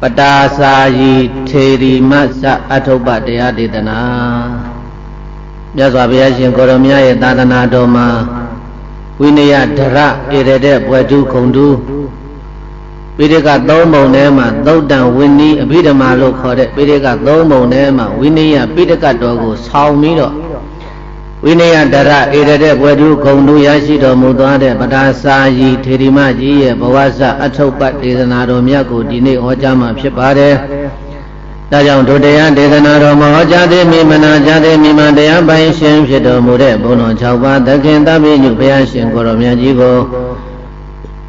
Patasayi Theri Masa Athopa Daya Dedana Yaswabhaya Shin Koromya Yadana Doma Vinaya Dhara Irede Bwadu Kondu Pirika Thomo Nema Thodan Winni Abhidhamma Lo Khode Pirika Thomo Nema Vinaya Pirika Dogo Saumiro Vinaya Dhara Irede Bwadu Kondu Yashido Mudwade Patasayi Theri Maji Bawasa Athopa Dedana Domyaku Dini Ojama Phipade Dajang Dodaya Dedana Doma Ojade Mimana Jade Mimandaya Bai Shin Phido Mude Bono Chaupa Dakin Tabi Nyupaya Shin Koromya Jigo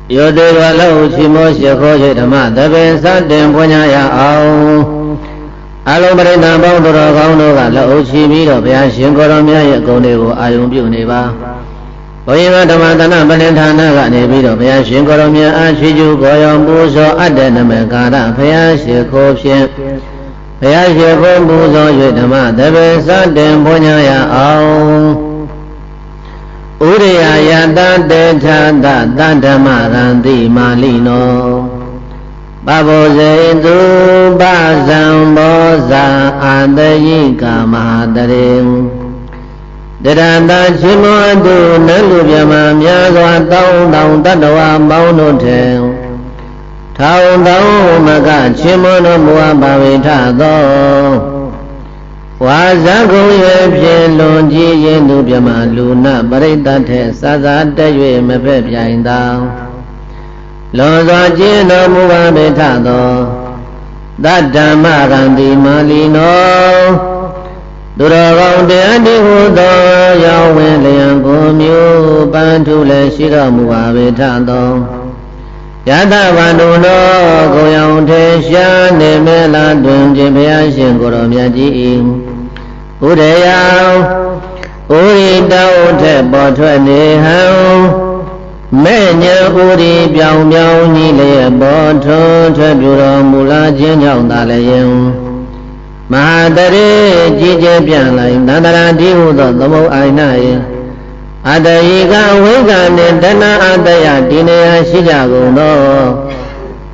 Yode Wala Uchimo Shekho Dhamma Dabe Satin Punyaya Au Alo Marina Bondoro Gaunoga La Uchimiro Baya Shin Koromya Yakonego Ayum Buneva Oyima Dhammadana Balentana Nebido Baya Shin Koromya Achiju Goyam Buso Adenamekara Baya Shekho Shin Baya Shekho Buso Dhamma Dabe Satin Punyaya Au Uriya Yada Dechada Dadama Randi Malino Babo Zaidu Bazam Boza Adayika Mahadarim Dedanda Chimodu Nalubyama Myazwa Taun Tadawa Maunutem Taun Maga Chimono Mua Bavita Do Wazago Yepje Lonji Yenubyama Luna Baridate Saza Daywe Mepepya Inda Loza Jino Muva Betado Dadama Randi Malino Duragam De Andi Hudo Yahweh Leango Mu Bantule Shira Muva Betado Yada Vanuno Goyang Tesha Nemela Dunji Baya Shin Koromya Ji Udaya Uri Daute Botwe Nehau Menya Uri Biao Biao Nile Boto Trebura Mula Jinyao Dalayem Mahadare Jije Pianlai Nadara Dihudo Domo Ainae Adayiga Wiga Nidana Adaya Dinea Shijaguno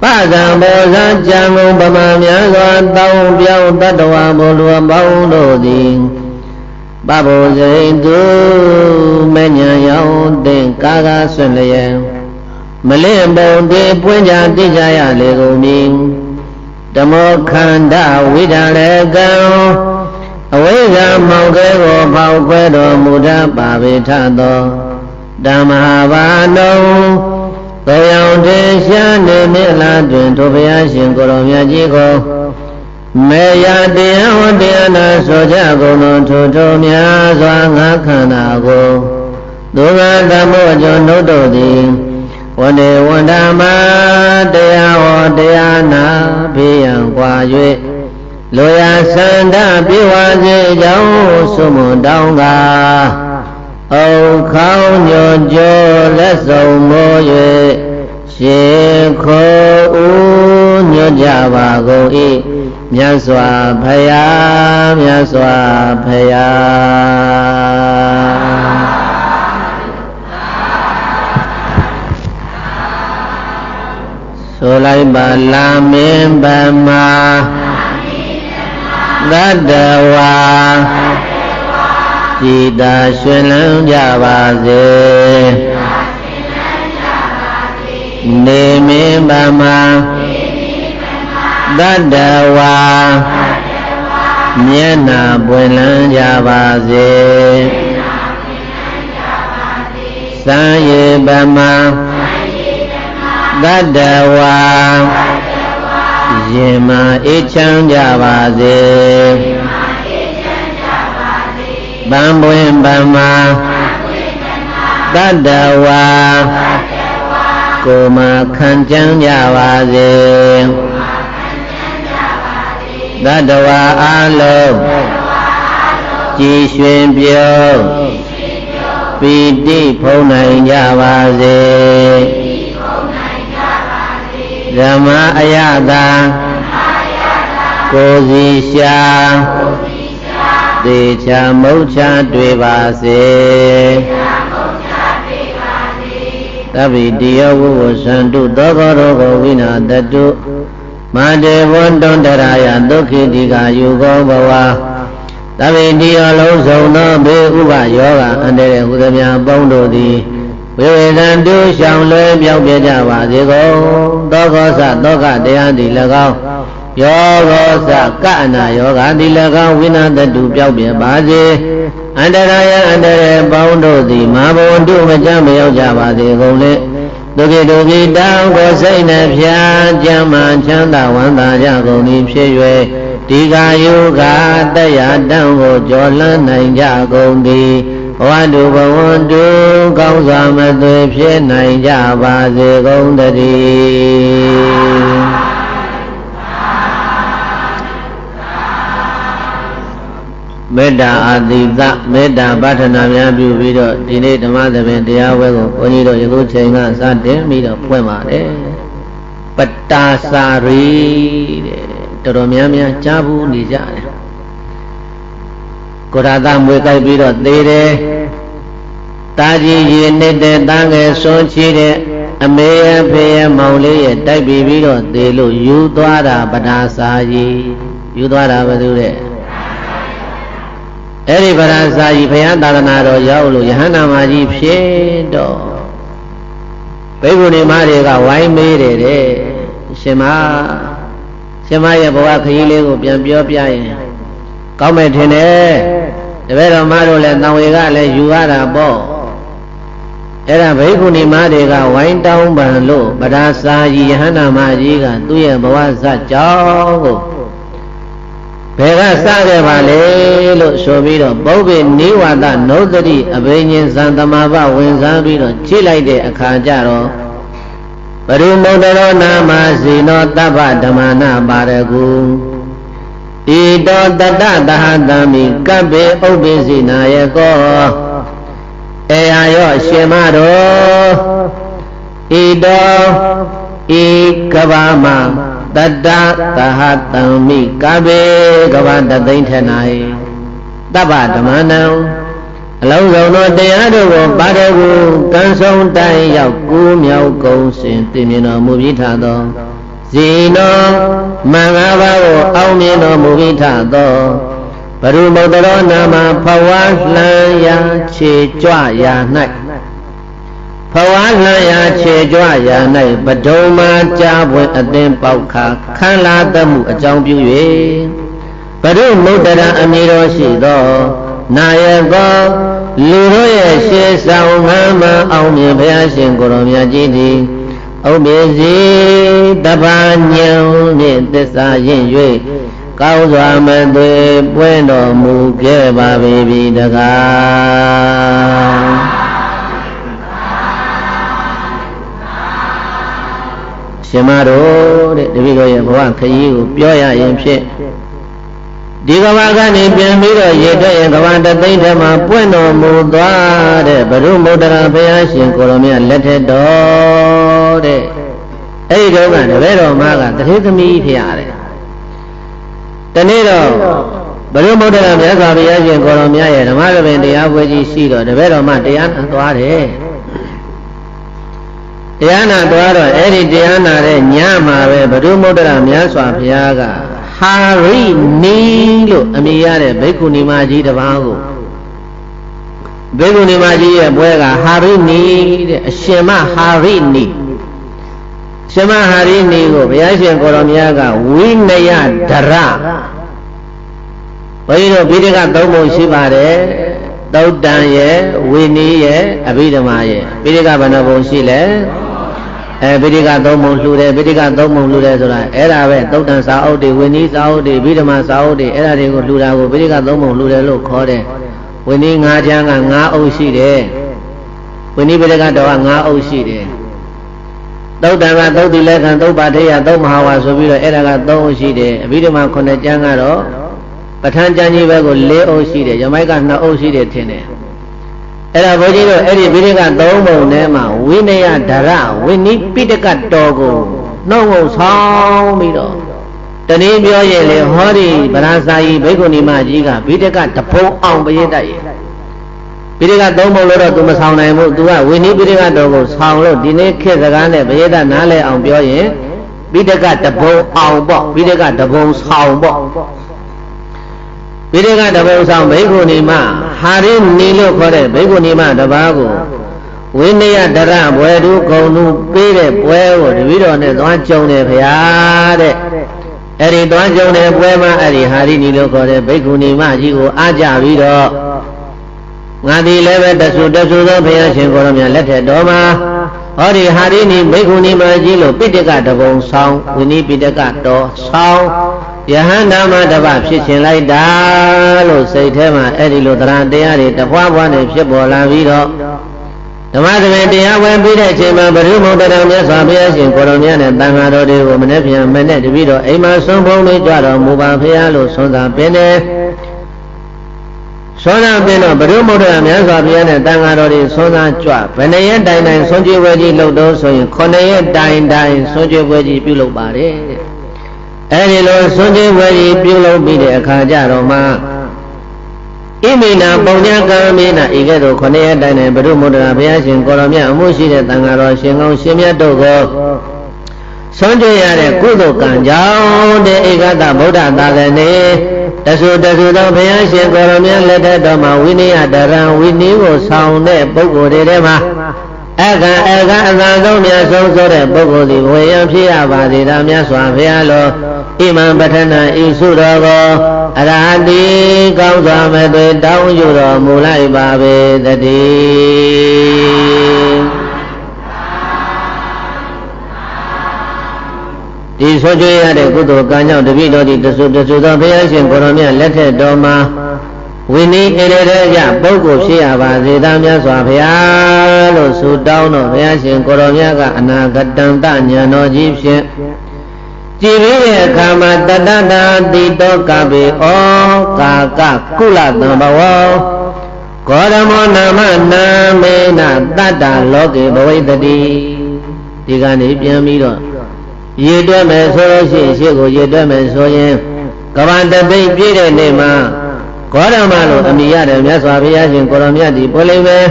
Paga Boza Jamu Bama Myaga Tau Biao Tatawa Bolua Baudo Ding Babo Zaidu Menya Yao De Kaga Sunlaye Malembo De Punja Dijaya Lego Ming Damo Khanda Vidale Gao Awega Maugego Pauquedo Muda Babitado Dhamavano Goyang Desha Nemela Dun Tobaya Shin Koromya Jigo Meya Dea Deana Soja Gono Toto Myazwa Ngakana Go Duga Damo Jono Di Wande Wandama Dea Deana Piyang Kwa Yue Loya Sanda Biwaze Jau Sumu Daunga Au Khao Nyo Jo Leso Mo Yue Shekho U Nyo Java Go I Myaswa Phaya Myaswa Phaya Solai Bala Min Bama Dadawa Jida Shwelang Javaze Ne Min Bama Dadawa Myena Bwelang Javaze Sanye Bama Dadawa Yema Ichang Javaze Bambuen Bama Dadawa Kuma Khanchang Javaze Dadawa Alo Ji Xuyên Biao Piti Phonai Javaze Rama Ayada Kozi Sha Decha Mocha Dvivase Tabi Diyavu Santu Dogoro Govina Datu မာတေဝန္တုန္တရာယဒုက္ခိတိကာယူကောဘဝသဗ္ဗေတိအလုံးစုံသောဘေးဥပယောဂအန္တရာယ်ဟုသမျှပေါင်းတို့သည်ဝိဝေဒံတုရှောင်လွဲပြောင်းပြကြပါစေကုန်သောကောသသောကတရားသည်၎င်းယောဂောသကအနာယောဂသည်၎င်းဝိနာတတုပြောင်းပြပါစေအန္တရာယအန္တရာယ်ပေါင်းတို့သည်မဘဝန္တုမကြမရောက်ကြပါစေကုန်လေဒုက္ခိဒုက္ခိတောင်းကိုစိတ်နှဖျားကြမ်းမှချမ်းသာဝမ်းသာကြကုန်သည်ဖြစ်၍ဒီကာယုကတရားတန်ကိုကြော်လန်းနိုင်ကြကုန်သည်ဘဝတုဘဝန္တုကောင်းစွာမသွေဖြစ်နိုင်ကြပါစေကုန်တည်းမေတ္တာအာတိသမေတ္တာပဋ္ဌနာများပြုပြီးတော့ဒီနေ့ဓမ္မသဘင်တရားဝဲကိုဘုန်းကြီးတို့ယခုချိန်ကစတင်ပြီးတော့ဖွင့်ပါတယ်ပတ္တာစာရီတဲ့တော်တော်များများကြားဘူးနေကြတယ်ကိုရာသမွေကြိုက်ပြီးတော့သေတယ်တာကြီးရေနေတဲ့တန်းငယ်ဆွန်ချီတဲ့အမေရဖေရမောင်လေးရဲ့တိုက်ပြီးတော့သေလို့ယူသွားတာပတ္တာစာကြီးယူသွားတာဘယ်သူတဲ့အဲ့ဒီပရဇာကြီးဘုရားသာသနာတော်ရောက်လို့ယဟန္တာမကြီးဖြစ်တော့ဘိက္ခုနီမတွေကဝိုင်းမေးတယ်တဲ့ရှင်မရဲ့ဘဝခရီးလေးကိုပြန်ပြောပြရင်ကောင်းမယ်ထင်တယ်တပည့်တော်မတို့လည်းတန်ဝေကလည်းယူရတာပေါ့အဲ့ဒါဘိက္ခုနီမတွေကဝိုင်းတောင်းပန်လို့ပရဇာကြီးယဟန္တာမကြီးကသူ့ရဲ့ဘဝဇတ်ကြောင်းကိုဘယ်ကစခဲ့ပါလဲလို့ဆိုပြီးတော့ပုဗ္ဗေနိဝါဒနုဒတိအဘိညာဉ်သံသမာပဝင်စားပြီးတော့ကြည့်လိုက်တဲ့အခါကျတော့ပရိမုဒ္ဒရောနာမဇီနောတပ္ပဓမ္မနာပါရကုဣတောတတသဟတံမိကပ္ပေဥပ္ပိစိနာယကောအေယယောရှင်မတော်ဣတောဤကဘာမတတ္တသဟတံမိကဗေကဗတသိမ့်ထနာယတပ္ပဓမ္မနံအလုံးစုံသောတရားတို့ကိုပါရဂုကံဆုံးတိုင်းရောက်ကိုးမြောက်ကုန်စင်သိမြင်တော်မူပြီးထသောဇီနောမင်္ဂဘာကိုအောင်မြင်တော်မူပြီးထသောဘရုမုတ္တရောနာမဖဝါလှန်ရာခြေကြွရာ၌ဖဝါလှန်ရာခြေကြွရာ၌ပဒုံမာကြာပွင့်အသင်ပေါက်ခါခန္လာတမှုအကြောင်းပြု၍ဘရုမုတ္တရအမည်တော်ရှိသောနာယကောလူတို့ရဲ့ရှေးဆောင်မှန်မှအောင်မြင်ဘုရားရှင်ကိုရောမြတ်ကြီးသည်ဥပ္ပေစီတပ္ပညံနှင့်သစ္စာရင့်၍ကောင်းစွာမသွေပွင့်တော်မူခဲ့ပါပြီတကားရှင်မတို့တဲ့တပည့်တော်ရဲ့ဘဝခရီးကိုပြောရရင်ဖြင့်ဒီကဘာကနေပြန်ပြီးတော့ရေထွက်ရင်ကဘာတသိမ့်ထဲမှာပွင့်တော်မူသွားတဲ့ဘရုမုတ္တရာဘုရားရှင်ကိုရောမြတ်လက်ထက်တော်တဲ့အဲ့ဒီတော့ကတပည့်တော်မကတထေသမီးဖြစ်ရတယ်တနေ့တော့ဘရုမုတ္တရာမြတ်စွာဘုရားရှင်ကိုရောမြတ်ရဲ့ဓမ္မသဘင်တရားပွဲကြီးရှိတော့တပည့်တော်မတရားနာသွားတယ်တရားနာသွားတော့အဲ့ဒီတရားနာတဲ့ညမှာပဲဘရုမုတ္တရာမြတ်စွာဘုရားကဟာရိနီလို့အမည်ရတဲ့ဘိက္ခုနီမကြီးတစ်ပါးကိုဘိက္ခုနီမကြီးရဲ့ပွဲကဟာရိနီတဲ့အရှင်မဟာရိနီရှင်မဟာရိနီကိုဘုရားရှင်ကိုရောမြတ်ကဝိနယဒရဘုန်းကြီးတို့ဗိဓကသုံးပုံရှိပါတယ်သုတ်တံရဲ့ဝိနည်းရဲ့အဘိဓမ္မာရဲ့ဗိဓကဘယ်နှပုံရှိလဲဗိဓိကသုံးပုံလှူတယ်ဗိဓိကသုံးပုံလှူတယ်ဆိုတာအဲ့ဒါပဲသုတ်တန်စာအုပ်တွေဝိနည်းစာအုပ်တွေဗိဓမာစာအုပ်တွေအဲ့ဒါတွေကိုလှူတာကိုဗိဓိကသုံးပုံလှူတယ်လို့ခေါ်တယ်ဝိနည်း၅ချမ်းက၅အုပ်ရှိတယ်ဝိနည်းဗိဓိကတော်က၅အုပ်ရှိတယ်သုတ်တန်ကသုတ်တိလက်ခံသုတ်ပါထေယသုတ်မဟာဝါဆိုပြီးတော့အဲ့ဒါက၃အုပ်ရှိတယ်အဘိဓမ္မာ9ချမ်းကတော့ပဋ္ဌာန်းကျမ်းကြီးဘက်ကို၄အုပ်ရှိတယ်ယမိုက်က2အုပ်ရှိတယ်ထင်တယ်အဲ့ဒါဘုန်းကြီးတို့အဲ့ဒီဗိဓိကသုံးပုံထဲမှာဝိနယဒရဝိနည်းပိဋကတော်ကိုနှုတ်ငုံဆောင်ပြီးတော့တနည်းပြောရင်လေဟောဒီဗရာဇာယီဘိက္ခုနီမကြီးကဗိဓိကတဖုံအောင်ပရိသတ်ရဲ့ဗိဓိကသုံးပုံလို့တော့သူမဆောင်နိုင်ဘူးသူကဝိနည်းပိဋကတော်ကိုဆောင်လို့ဒီနေ့ခေတ်စကားနဲ့ပရိသတ်နားလဲအောင်ပြောရင် ပိဋကတဘုံအောင်ပေါ့ပိဋကတဘုံဆောင်ပေါ့ပိဋကတဘုံဆောင်ဘိက္ခုနီမဟာရိနီလို့ခေါ်တဲ့ဘိက္ခုနီမတစ်ပါးကိုဝိနည်းဒရဘွယ်သူဂုံသူပေးတဲ့ပွဲကိုတပည့်တော်နဲ့သွားကြုံတယ်ဗျာတဲ့အဲ့ဒီသွားကြုံတဲ့ပွဲမှာအဲ့ဒီဟာရိနီလို့ခေါ်တဲ့ဘိက္ခုနီမကြီးကိုအားကြပြီးတော့ငါဒီလည်းပဲတဆူသောဘုရားရှင်ကိုရောမြတ်လက်ထက်တော်မှာဟောဒီဟာရိနီဘိက္ခုနီမကြီးလို့ပိဋကတဘုံဆောင်ဝိနည်းပိဋကတော်ဆောင်ယဟန္တာမတပဖြစ်ရှင်လိုက်တာလို့စိတ်ထဲမှာအဲ့ဒီလိုတရားတရားတွေတပွားပွားနဲ့ဖြစ်ပေါ်လာပြီးတော့ဓမ္မသဘင်တရားဝင်ပြီးတဲ့အချိန်မှာဘုရုမုတ္တရမြတ်စွာဘုရားရှင်ကိုရောမြတ်နဲ့တန်ခါတော်တွေကိုမနေ့ပြန်မနေ့တပည့်တော်အိမ်မှာဆုံးဖုံးလေးကြွတော်မူပါဖရာလို့ဆုံးသာပင်တယ်ဆုံးသာပင်တော့ဘုရုမုတ္တရမြတ်စွာဘုရားနဲ့တန်ခါတော်တွေဆုံးသာကြွဘယ်နှရက်တိုင်တိုင်ဆုံးကျွေးပွဲကြီးလုပ်တော့ဆိုရင်9ရက်တိုင်တိုင်ဆုံးကျွေးပွဲကြီးပြုလုပ်ပါတယ်အဲ့ဒီလိုဆုံးကျွေးပွဲကြီးပြုလုပ်ပြီးတဲ့အခါကျတော့မှဣမိနာပုံညာကံမေနာဤကဲ့သို့9ရက်တိုင်တိုင်ဘုရုမုတ္တရာဘုရားရှင်ကိုရောမြတ်အမှုရှိတဲ့တန်ဃာတော်ရှင်ကောင်းရှင်မြတ်တို့ကိုဆုံးကျွေးရတဲ့ကုသိုလ်ကံကြောင့်တဲ့ဧကတဗုဒ္ဓသာသနေတဆူသောဘုရားရှင်ကိုရောမြတ်လက်ထက်တော်မှာဝိနည်းဒရံဝိနည်းကိုဆောင်တဲ့ပုဂ္ဂိုလ်တွေထဲမှာအခါအသာဆုံးမြတ်ဆုံးဆိုတဲ့ပုဂ္ဂိုလ်ဒီဝေယံဖြစ်ရပါစေသာမြတ်စွာဘုရားလိုဣမံပဋ္ဌနာဤစုတော်ကိုအရဟတိကောင်းစွာမသွေတောင်းယူတော်မူလိုက်ပါပေသတည်းဒီဆိုကြရတဲ့ကုသိုလ်ကံကြောင့်တပည့်တော်ဒီတဆူသောဘုရားရှင်ကိုရောမြတ်လက်ထက်တော်မှာဝိနည်းဧရရပုဂ္ဂိုလ်ဖြစ်ရပါစေသာမြတ်စွာဘုရားလို့ဆုတောင်းတော့ဘုရားရှင်ကိုရောမြတ်ကအနာဂတံတဉာဏ်တော်ကြီးဖြင့်ကြည်ပြီးတဲ့အခါမှာတတ္တတာတိတောကပေဩကာကကုလသံဘဝဂေါရမောနာမနာမေနတတ္တလောကေဘဝိတ္တိဒီကနေ့ပြန်ပြီးတော့ရေတွက်မယ်ဆိုလို့ရှိရင်ရှေ့ကိုရေတွက်မယ်ဆိုရင်ကဘာတသိပြည့်တဲ့နေ့မှာဂေါရမလို့အမိရတယ်မြတ်စွာဘုရားရှင်ကိုရောမြတ်ဒီပေါ်လိမ့်မယ်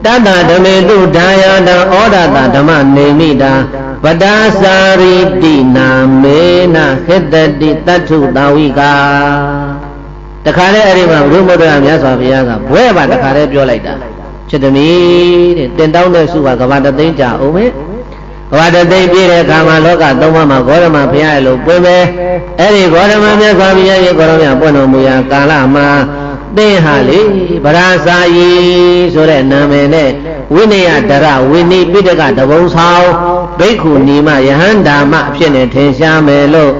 တတ္တဓမေတုဒါယတံဩဒတဓမ္မနေမိတာပဒါစာရိတိနာမေနဟိတတိတတ္ထုတာဝိကာတခါတည်းအဲ့ဒီမှာဘုရုမုတ္တရမြတ်စွာဘုရားကဘွဲပါတခါတည်းပြောလိုက်တာချစ်သမီးတဲ့တင်တောင်းတဲ့စုကကဘာတသိန်းကြအောင်မယ်ကဘာတသိန်းပြည့်တဲ့အခါမှာလောကသုံးပါးမှာဂေါရမဘုရားရဲ့လို့ပွင့်မယ်အဲ့ဒီဂေါရမမြတ်စွာဘုရားရဲ့ကိုရောမြတ်ပွင့်တော်မူရာကာလမှာသင်ဟာလေဗရာစာယီဆိုတဲ့နာမည်နဲ့ဝိနည်းဒရဝိနည်းပိဋကတဘုံဆောင်ဘိက္ခုနီမယဟန္တာမအဖြစ်နဲ့ထင်ရှားမယ်လို့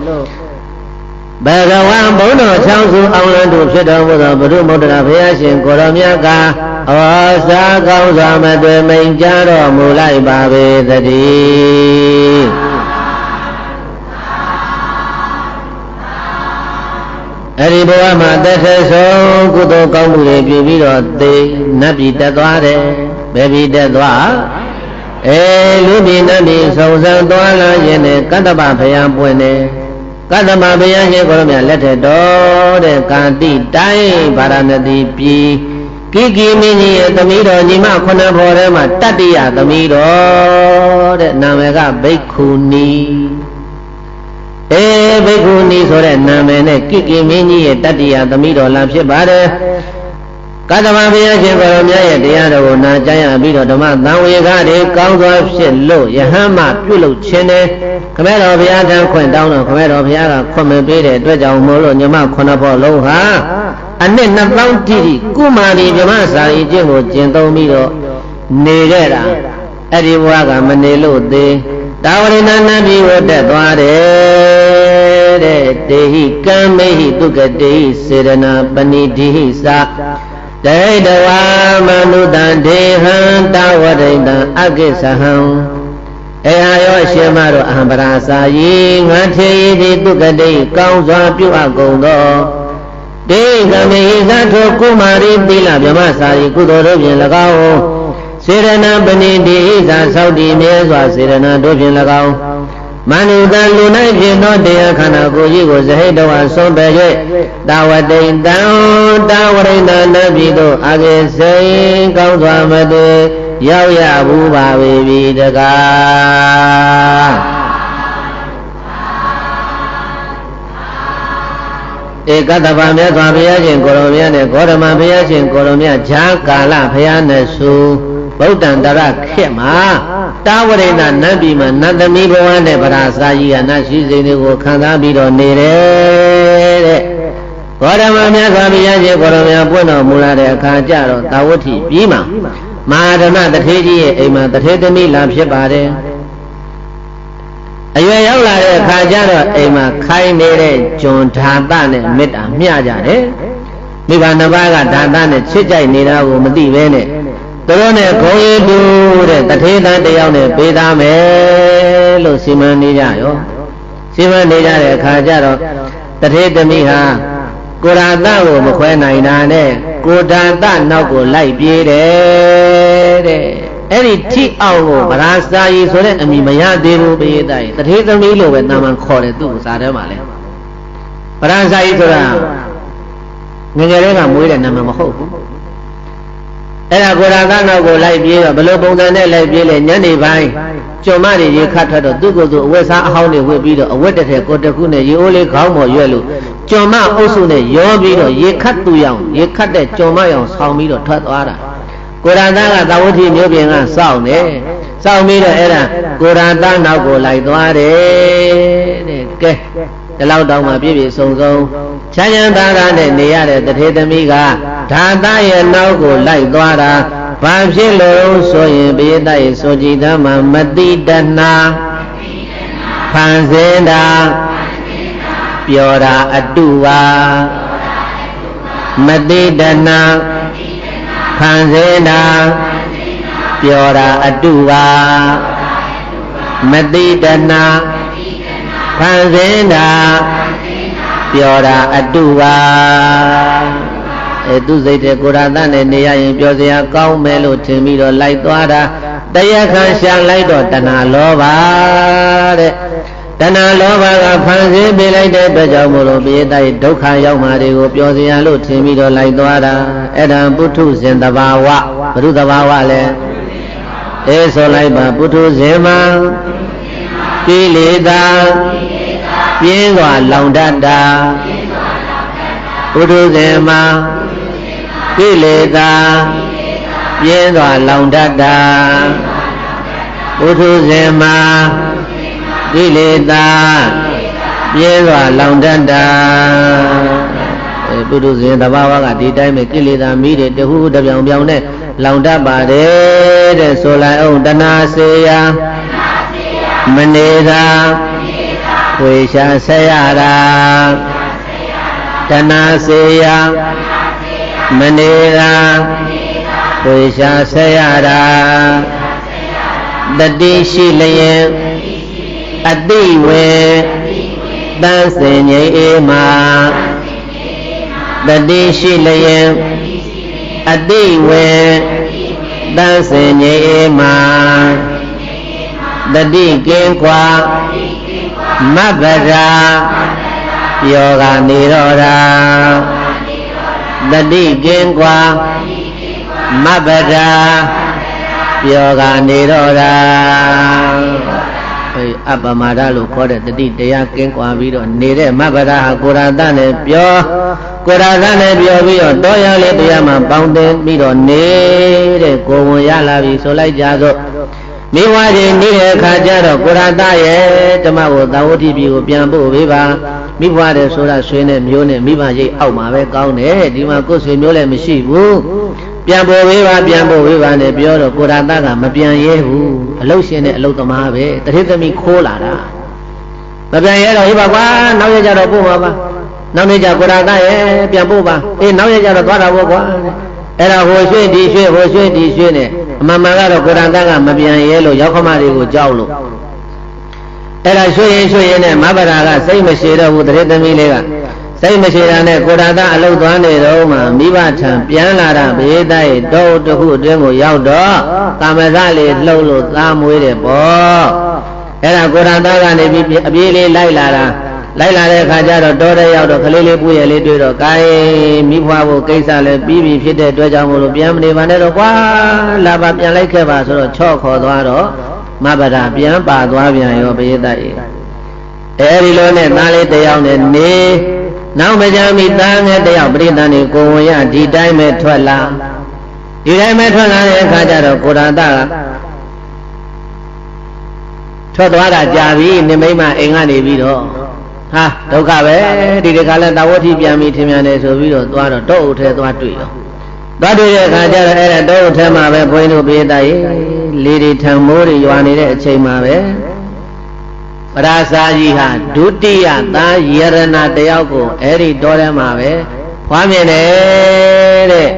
ဘဂဝံဘုန်းတော်ချောင်းစုအောင်လန်းတို့ဖြစ်တော်မူသောဘုရုမုတ္တရာဘုရားရှင်ကိုရောမြတ်ကဩဇာကောင်းစွာမသွေမိန်ကြားတော်မူလိုက်ပါပေသတည်းအဲ့ဒီဘဝမှာသက်သေဆုံးကုသိုလ်ကောင်းမှုတွေပြုပြီးတော့သိနတ်ပြည်တက်သွားတယ်ဘယ်ပြည်တက်သွားလူပြည်နတ်ပြည်စုံစံသွားလာရင်လည်းကတ္တပဘုရားပွင့်တယ်ကတ္တမဘုရားရှင်ကိုရောမြတ်လက်ထက်တော်တဲ့ကာတိတိုင်းဗာရာဏသီပြည်ကိကိမင်းကြီးရဲ့သမီးတော်ညီမခုနှစ်ဖော်ထဲမှာတတ္တိယသမီးတော်တဲ့နာမည်ကဘိက္ခုနီဘိက္ခုနီဆိုတဲ့နာမည်နဲ့ကိကိမင်းကြီးရဲ့တတ္တိယသမီးတော်လာဖြစ်ပါတယ်ကတ္တမဘုရားရှင်ကိုရောမြတ်ရဲ့တရားတော်ကိုနာကြားရပြီးတော့ဓမ္မသံဝေကတွေကောင်းစွာဖြစ်လို့ယဟန်မှပြုလုပ်ခြင်းနဲ့ခမဲတော်ဘုရားထံခွင့်တောင်းတော့ခမဲတော်ဘုရားကခွင့်မပေးတဲ့အတွက်ကြောင့်မို့လို့ညီမခုနှစ်ဖို့လုံးဟာအနှစ်2000တိတိကုမာရီဗြဟ္မစာရီကျင့်ကိုကျင့်သုံးပြီးတော့နေခဲ့တာအဲ့ဒီဘဝကမနေလို့သေးတာဝရိဏနတ်ပြည်ကိုတက်သွားတယ်တဲ့တေဟိကံမေဟိတုကတေဟိစေရနာပဏိတိဟိသဒိဋ္ဌဝါမနုတံဒေဟံတာဝရိတံအကိစ္စဟံအေဟာယောအရှင်မတို့အဟံပရာစာယီငါထေယိတိတုကတိကောင်းစွာပြုအပ်ကုန်သောတေကမေဟိသထိုကုမာရိသီလဗြဟ္မစာယီကုသိုလ်တို့ဖြင့်၎င်းစေရနာပဏိတိဣဇာသောတိမြဲစွာစေရနာတို့ဖြင့်၎င်းမနုတံလူ၌ဖြစ်သောတရားခန္ဓာကိုယ်ကြီးကိုဇဟိတဝါဆုံးပေ၍တာဝတိန်တံတာဝရိဏနတ်ပြည်သို့အကေစိန်ကောင်းစွာမသွေရောက်ရဘူးပါပေပြီတကား ဧကတ္တဗမြတ်စွာဘုရားရှင်ကိုရောမြတ်နဲ့ဂေါတမဘုရားရှင်ကိုရောမြတ်ဈာကာလဘုရားနဲ့ဆိုဗုဒ္ဓံတရခေတ်မှာတာဝရိဏနတ်ပြည်မှာနတ်သမီးဘဝနဲ့ဗရာစာကြီးကနတ်ရှိစိန်တွေကိုခံစားပြီးတော့နေတယ်တဲ့ဂေါတမမြတ်စွာဘုရားရှင်ကိုရောမြတ်ပွင့်တော်မူလာတဲ့အခါကျတော့တာဝတိပြီးမှာမဟာဓမ္မတထေကြီးရဲ့အိမ်မှာတထေသမီးလာဖြစ်ပါတယ်အရွယ်ရောက်လာတဲ့အခါကျတော့အိမ်မှာခိုင်းနေတဲ့ဂျွန်ဓာတနဲ့မေတ္တာမျှကြတယ်မိဘနှစ်ပါးကဓာတနဲ့ချစ်ကြိုက်နေတာကိုမသိပဲနဲ့သူတို့နဲ့ဂုံရည်တူတဲ့တထေသားတယောက်နဲ့ပေးသားမယ်လို့စီမံနေကြရောစီမံနေကြတဲ့အခါကျတော့တထေသမီးဟာကိုရာတကိုမခွဲနိုင်တာနဲ့ကိုဓာတနောက်ကိုလိုက်ပြေးတယ်တဲ့အဲ့ဒီထိအောင်ကိုဗရာစာရီဆိုတဲ့အမည်မရသေးဘူးပိယသားကြီးတထေသမီးလို့ပဲနာမန်ခေါ်တယ်သူ့ကိုစားထဲမှာလဲဗရာစာရီဆိုတာငယ်ငယ်လေးကမွေးတဲ့နာမည်မဟုတ်ဘူးအဲ့ဒါကိုရာသနောက်ကိုလိုက်ပြေးတော့ဘယ်လိုပုံစံနဲ့လိုက်ပြေးလဲညနေပိုင်းကျွံမတွေရေခတ်ထွက်တော့သူ့ကိုယ်သူအဝတ်စားအဟောင်းတွေဝတ်ပြီးတော့အဝတ်တစ်ထည်ကိုတစ်ခုနဲ့ရေအိုးလေးခေါင်းပေါ်ရွက်လို့ကျွံမအုပ်စုနဲ့ရောပြီးတော့ရေခတ်သူရောင်ရေခတ်တဲ့ကျွံမရောင်ဆောင်းပြီးတော့ထွက်သွားတာကိုရာသကသာဝတိမြို့ပြင်ကစောင့်တယ်စောင့်ပြီးတော့အဲ့ဒါကိုရာသနောက်ကိုလိုက်သွားတယ်တဲ့ကဲဒီလောက်တောင်မှပြည့်ပြည့်စုံစုံချမ်းချမ်းသာသာနဲ့နေရတဲ့တထေသမီးကဓာတရဲ့နောက်ကိုလိုက်သွားတာဘာဖြစ်လို့ဆိုရင်ပိယတရဲ့ဆိုကြည်သားမှာမတိတနာဖန်ဆင်းတာပြောတာအတုပါမတိတနာဖန်ဆင်းတာပြောတာအတုပါမတိတနာဖန်ဆင်းတာပြောတာအတုပါသူစိတ်တဲ့ကိုရာသနဲ့နေရရင်ပြောစရာကောင်းမယ်လို့ထင်ပြီးတော့လိုက်သွားတာတရားခံရှာလိုက်တော့တဏှာလောဘတဲ့တဏှာလောဘကဖန်ဆင်းပေးလိုက်တဲ့အတွက်ကြောင့်မို့လို့ပိယတရဲ့ဒုက္ခရောက်မှာတွေကိုပြောစရာလို့ထင်ပြီးတော့လိုက်သွားတာအဲ့ဒါပုထုဇဉ်တဘာဝဘုရုတဘာဝလဲအေးဆိုလိုက်ပါပုထုဇဉ်မှာကိလေသာပြင်းစွာလောင်တတ်တာပုထုဇဉ်မှာကိလေသာပြင်းစွာလောင်တတ်တာပုထုဇဉ်မှာကိလေသာပြင်းစွာလောင်တတ်တာပုထုဇဉ်တဘာဝကဒီတိုင်းပဲကိလေသာမိတွေတဟုတပြောင်ပြောင်နဲ့လောင်တတ်ပါတယ်တဲ့ဆိုလိုက်အောင်တဏှာစေယမနေတာဝေရှာဆက်ရတာတဏှာစေယမနေတာဝေရှာဆက်ရတာတတိရှိလျင်အတိဝေတန်းစင်ငြိအေးမှာတတိရှိလျင်အတိဝေတန်းစင်ငြိအေးမှာတတိကင်းကွာမဗ္ဗရာယောဂနေရောဓာတတိကင်းကွာမဗ္ဗရာယောဂနေရောဓာအပမဒလို့ခေါ်တဲ့တတိတရားကင်းကွာပြီးတော့နေတဲ့မဗ္ဗရာဟာကိုရာသနဲ့ပြောကိုရာသနဲ့ပြောပြီးတော့တောရောက်လေးတရားမှာပေါင်းတင်ပြီးတော့နေတဲ့ကိုဝင်ရလာပြီဆိုလိုက်ကြစို့မိဝါကြီးနေတဲ့အခါကျတော့ကိုရာသရဲ့ဓမ္မကိုသာဝတိပြည်ကိုပြန်ပို့ပေးပါမိဘတဲ့ဆိုတာဆွေးနဲ့မျိုးနဲ့မိဘရိတ်အောက်မှာပဲကောင်းတယ်ဒီမှာကိုယ်ဆွေမျိုးလည်းမရှိဘူးပြန်ပို့ပေးပါပြန်ပို့ပေးပါနဲ့ပြောတော့ကိုရာသကမပြန်ရဲဘူးအလုရှင်နဲ့အလုသမားပဲတထေသမီးခိုးလာတာမပြန်ရဲတော့ဟိပါကွာနောက်ရကြတော့ပို့ပါပါနောက်နေ့ကျကိုရာသရဲ့ပြန်ပို့ပါအေးနောက်ရကြတော့သွားတာပေါ့ကွာအဲ့ဒါဟိုရွှေ့ဒီရွှေ့ဟိုရွှေ့ဒီရွှေ့နဲ့အမှန်မှန်ကတော့ကိုရံတန်းကမပြန်ရဲလို့ရောက်ခမတွေကိုကြောက်လို့အဲ့ဒါရွှေ့ရင်နဲ့မဗ္ဗရာကစိတ်မရှိတော့ဘူးတရေသမီးလေးကစိတ်မရှိတာနဲ့ကိုရံတန်းအလုပ်သွားနေတော့မှမိဘထံပြန်လာတာဘေးတိုက်တော့တစ်ခုအတွင်းကိုရောက်တော့ကာမဇလေးလှုပ်လို့သားမွေးတယ်ပေါ့အဲ့ဒါကိုရံတန်းကနေပြီးအပြေးလေးလိုက်လာတာလိုက်လာတဲ့အခါကျတော့တောထဲရောက်တော့ကလေးလေးပွေရလေးတွေ့တော့ဂိုင်းမိဖွားဖို့ကိစ္စလည်းပြီးပြီဖြစ်တဲ့အတွက်ကြောင့်မို့လို့ပြန်မနေပါနဲ့တော့ကွာလာပါပြန်လိုက်ခဲ့ပါဆိုတော့ချော့ခေါ်သွားတော့မဗ္ဗရာပြန်ပါသွားပြန်ရောပိယတ္တရေအဲဒီလိုနဲ့သားလေးတယောက်နဲ့နေ နောက်မကြမီသားငယ်တယောက်ပရိသတ်နေကိုဝင်ရဒီတိုင်းပဲထွက်လာဒီတိုင်းပဲထွက်လာတဲ့အခါကျတော့ကိုရတကထွက်သွားတာကြာပြီနိမိတ်မအိမ်ကနေပြီးတော့ဟာဒုက္ခပဲဒီတခါလဲတာဝတိပြန်ပြီးထင်မြန်နေဆိုပြီးတော့သွားတော့တောအုပ်ထဲသွားတွေ့ရောသွားတွေ့တဲ့အခါကျတော့အဲ့ဒါတောအုပ်ထဲမှာပဲဘုန်းကြီးတို့ပြေးတိုက်လေတွေထံမိုးတွေရွာနေတဲ့အချိန်မှာပဲပရာစာကြီးဟာဒုတိယသားယရဏတယောက်ကိုအဲ့ဒီတောထဲမှာပဲဖွားမြင်တယ်တဲ့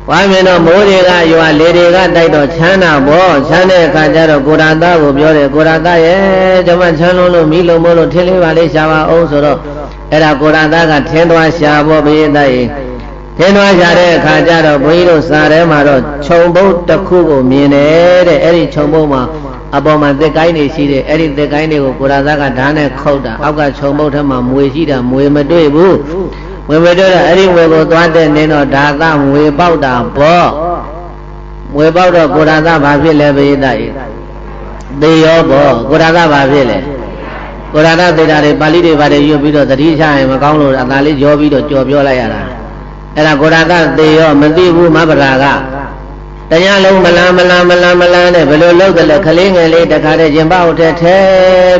ဖွားမြင်တော့မိုးတွေကရွာလေတွေကတိုက်တော့ချမ်းသာပေါ့ချမ်းတဲ့အခါကျတော့ကိုရတကိုပြောတယ်ကိုရတရဲ့ကျွန်မချမ်းလုံးလို့မိလုံးမို့လို့ထင်းလေးပါလေးရှာပါအောင်ဆိုတော့အဲ့ဒါကိုရတကထင်းသွားရှာဖို့ဘိယတိုက်ထင်းသွားရှာတဲ့အခါကျတော့ဘုန်းကြီးတို့စာထဲမှာတော့ခြုံပုတ်တစ်ခုကိုမြင်တယ်တဲ့အဲ့ဒီခြုံပုတ်မှာအပေါ်မှာသစ်ကိုင်းတွေရှိတယ်အဲ့ဒီသစ်ကိုင်းတွေကိုကိုရတကဓာတ်နဲ့ခုတ်တာအောက်ကခြုံပုတ်ထဲမှာမွေရှိတာမွေမတွေ့ဘူးဝေမတွေ့တော့အဲ့ဒီဝေကိုသွားတဲ့နင်းတော့ဓာသဝေပေါက်တာပေါ့ဝေပေါက်တော့ကိုရတဘာဖြစ်လဲဘိယတိုက်သေရောပေါ့ကိုရတဘာဖြစ်လဲကိုရတသေတာတွေပါဠိတွေပါတယ်ရွတ်ပြီးတော့သတိချရင်မကောင်းလို့အသာလေးကြောပြီးတော့ကြော်ပြောလိုက်ရတာအဲ့ဒါကိုရတသေရောမသိဘူးမဗရာကတရားလုံးမလားနဲ့ဘယ်လိုလုပ်တယ်လဲခလေးငယ်လေးတခါတည်းရင်ပေါက်ထဲထဲ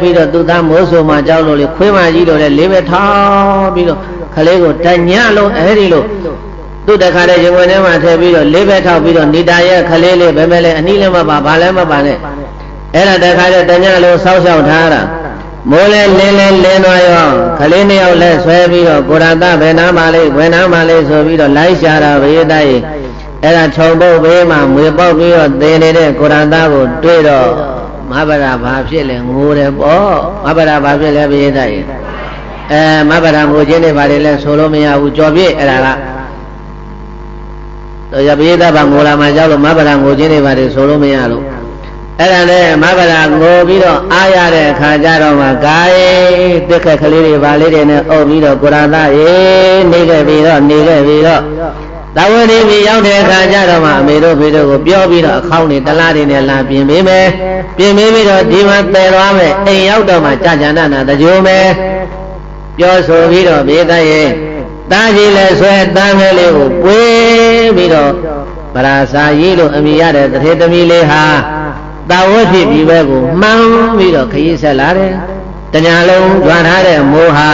ပြီးတော့သူသားမိုးဆိုမှကြောက်လို့လေခွေးမကြီးလို့လေလေးပဲထောင်းပြီးတော့ခလေးကိုတညလုံးအဲ့ဒီလိုသူတခါတည်းရင်ဝင်ထဲမှာထည့်ပြီးတော့လေးပဲထောက်ပြီးတော့နေတာရဲ့ခလေးလေးဘယ်မဲ့လဲအနည်းလည်းမပါဘာလည်းမပါနဲ့အဲ့ဒါတခါတည်းတညလုံးဆောက်ရှောက်ထားတာမိုးလဲလင်းသွားရောခလေးနှစ်ယောက်လဲဆွဲပြီးတော့ကိုရတဘယ်နာမှလေးဘယ်နာမှလေးဆိုပြီးတော့လိုက်ရှာတာဘေးတိုက်အဲ့ဒါခြုံပုတ်ဘေးမှာမွေပေါက်ပြီးတော့သင်နေတဲ့ကိုရတကိုတွေ့တော့မဗရာဘာဖြစ်လဲငိုတယ်ပေါ့မဗရာဘာဖြစ်လဲဘေးတိုက်မဗရာငိုခြင်းတွေဘာတွေလဲဆိုလို့မရဘူးကြော်ပြည့်အဲ့ဒါကတော့ရဘေးတိုက်ဘာငိုလာမှကြောက်လို့မဗရာငိုခြင်းတွေဘာတွေဆိုလို့မရလို့အဲ့ဒါနဲ့မဗရာငိုပြီးတော့အားရတဲ့အခါကျတော့မှဂါယေတစ်ခက်ကလေးတွေဘာလေးတွေနဲ့အုပ်ပြီးတော့ကိုရတရေနေခဲ့ပြီးတော့သာဝတိပြည်ရောက်တဲ့အခါကျတော့မှအမေတို့ဖေတို့ကိုပြောပြီးတော့အခေါင်းတွေတလားတွေနဲ့လာပြင်ပေးမယ်ပြင်ပေးပြီးတော့ဒီမှာပယ်သွားမယ်အိမ်ရောက်တော့မှကြာကြာနာတကြိုမယ်ပြောဆိုပြီးတော့ဘေးသားရဲ့တားကြီးလည်းဆွဲတန်းမဲလေးကိုပွေးပြီးတော့ပရာစာကြီးလို့အမိရတဲ့တထေသမီးလေးဟာသာဝတိပြည်ဘက်ကိုမှန်းပြီးတော့ခရီးဆက်လာတယ်တညာလုံးကြွားထားတဲ့မိုးဟာ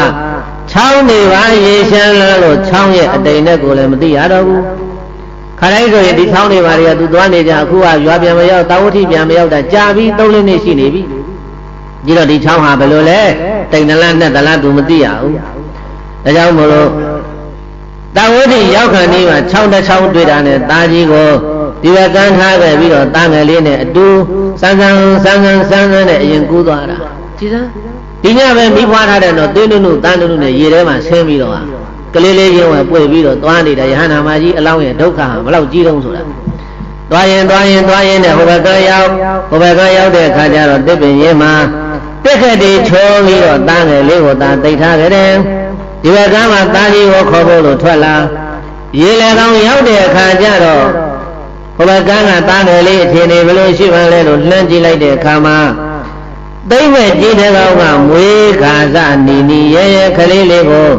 ချောင်းတွေပါရေရှမ်းလာလို့ချောင်းရဲ့အတိမ်နဲ့ကိုလည်းမသိရတော့ဘူးခရိုက်ဆိုရင်ဒီချောင်းတွေပါတွေကသူသွားနေကြအခုကရွာပြန်မရောက်တာဝတိပြန်မရောက်တာကြာပြီး3 နှစ်ရှိနေပြီဒီတော့ဒီချောင်းဟာဘယ်လိုလဲတိမ်နလားနဲ့တလားသူမသိရဘူးဒါကြောင့်မို့လို့တာဝတိရောက်ခါနေမှာချောင်းတစ်ချောင်းတွေ့တာနဲ့သားကြီးကိုဒီဘက်ကန်းထားခဲ့ပြီးတော့သားငယ်လေးနဲ့အတူစမ်းနဲ့အရင်ကူးသွားတာကြည်စမ်းဒီညပဲမိဖွားထားတဲ့တော့သေးနုနုတန်းနုနုနဲ့ရေထဲမှာဆင်းပြီးတော့ကလေးလေးချင်းဝယ်ပွေပြီးတော့သွားနေတဲ့ယဟန္တာမကြီးအလောင်းရဲ့ဒုက္ခဟာဘလောက်ကြီးတုံးဆိုတာသွားရင်နဲ့ဟိုဘက်ကရောက်တဲ့အခါကျတော့တစ်ပင်ရင်မှာတက်ခက်တွေချိုးပြီးတော့တန်းငယ်လေးကိုသာတိတ်ထားကြတယ်ဒီဘက်ကမှသားကြီးကိုခေါ်ဖို့လို့ထွက်လာရေလေကောင်ရောက်တဲ့အခါကျတော့ဟိုဘက်ကတန်းငယ်လေးအထင်နေဘယ်လိုရှိမှလဲလို့လှမ်းကြည့်လိုက်တဲ့အခါမှာသိမ့်မဲ့ကြီးတဲ့ကောင်ကမွေးခါစနီရဲခလေးလေးကို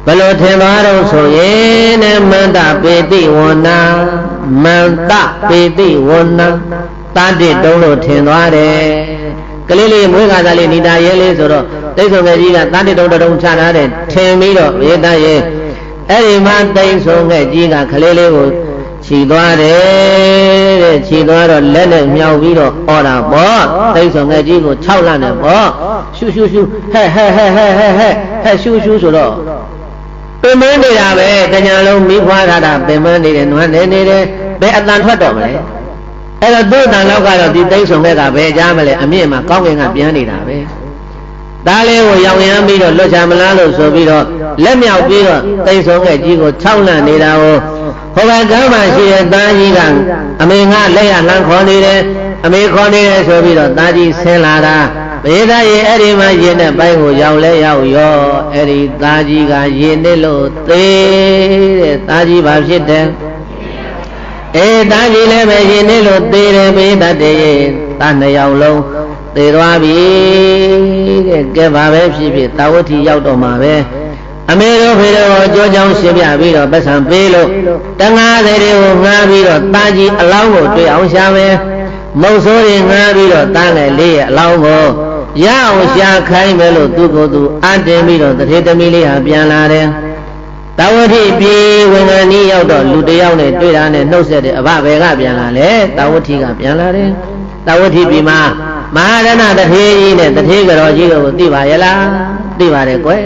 ဘယ်လိုထင်သွားတော့ဆိုရင်နဲ့မန္တပေတိဝနာတာတိတုံးလို့ထင်သွားတယ်ကလေးလေးမွေးခါစလေးနေတာရဲလေးဆိုတော့သိဆုံငယ်ကြီးကတာတိတုံးတုံးချထားတယ်ထင်ပြီးတော့ဘေးသားရဲ့အဲ့ဒီမှာသိဆုံငယ်ကြီးကခလေးလေးကိုခြီသွားတယ်တဲ့ခြီသွားတော့လက်နဲ့မြောက်ပြီးတော့အော်တာပေါ့သိဆုံငယ်ကြီးကို6လနဲ့ပေါ့ရှူဟဲ့ရှူဆိုတော့ပင်မနေတာပဲတညာလုံးမိဖွားထားတာပင်မနေတယ်နွမ်းနေတယ်ဘယ်အတန်ထွက်တော့မလဲအဲ့တော့သူ့အတန်လောက်ကတော့ဒီသိဆုံငယ်ကဘယ်ကြားမလဲအမြင့်မှာကောင်းကင်ကပြန်နေတာပဲဒါလေးကိုရောင်ရမ်းပြီးတော့လွတ်ချမလားလို့ဆိုပြီးတော့လက်မြောက်ပြီးတော့သိဆုံငယ်ကြီးကို6လနေတာကိုဟိုဘက်ကမ်းမှာရှိတဲ့သားကြီးကအမေငါလက်ရလှမ်းခေါ်နေတယ်အမေခေါ်နေတယ်ဆိုပြီးတော့သားကြီးဆင်းလာတာဘေးသားရေအဲ့ဒီမှာရေနဲ့ပိုင်းကိုရောက်လဲရောက်ရောအဲ့ဒီသားကြီးကရေနစ်လို့သေးတဲ့သားကြီးဘာဖြစ်တယ်သားကြီးလည်းပဲရေနစ်လို့သေးတယ်ဘေးသားတည်းသား2ယောက်လုံးသေသွားပြီတဲ့ကဲပါပဲဖြစ်ဖြစ်တာဝတိရောက်တော့မှာပဲ အမေတို့ဖေတို့ကိုကြောကြောင်းရှင်းပြပြီးတော့ပတ်စံပေးလို့တငါးတွေကိုငားပြီးတော့တာကြီးအလောင်းကိုတွေ့အောင်ရှာမယ်မုတ်ဆိုးတွေငားပြီးတော့တန်းငယ်လေးရဲ့အလောင်းကိုရအောင်ရှာခိုင်းမယ်လို့သူကိုယ်သူအတင်ပြီးတော့တထေသမီးလေးဟာပြန်လာတယ်တဝတိပြေဝင်ငနီးရောက်တော့လူတယောက်နဲ့တွေ့တာနဲ့နှုတ်ဆက်တဲ့အဘဘယ်ကပြန်လာလဲတဝတိကပြန်လာတယ်တဝတိပြီမှာမဟာရဏတထေကြီးနဲ့တထေကတော်ကြီးတို့ကိုသိပါရဲ့လားသိပါတယ်ကွယ်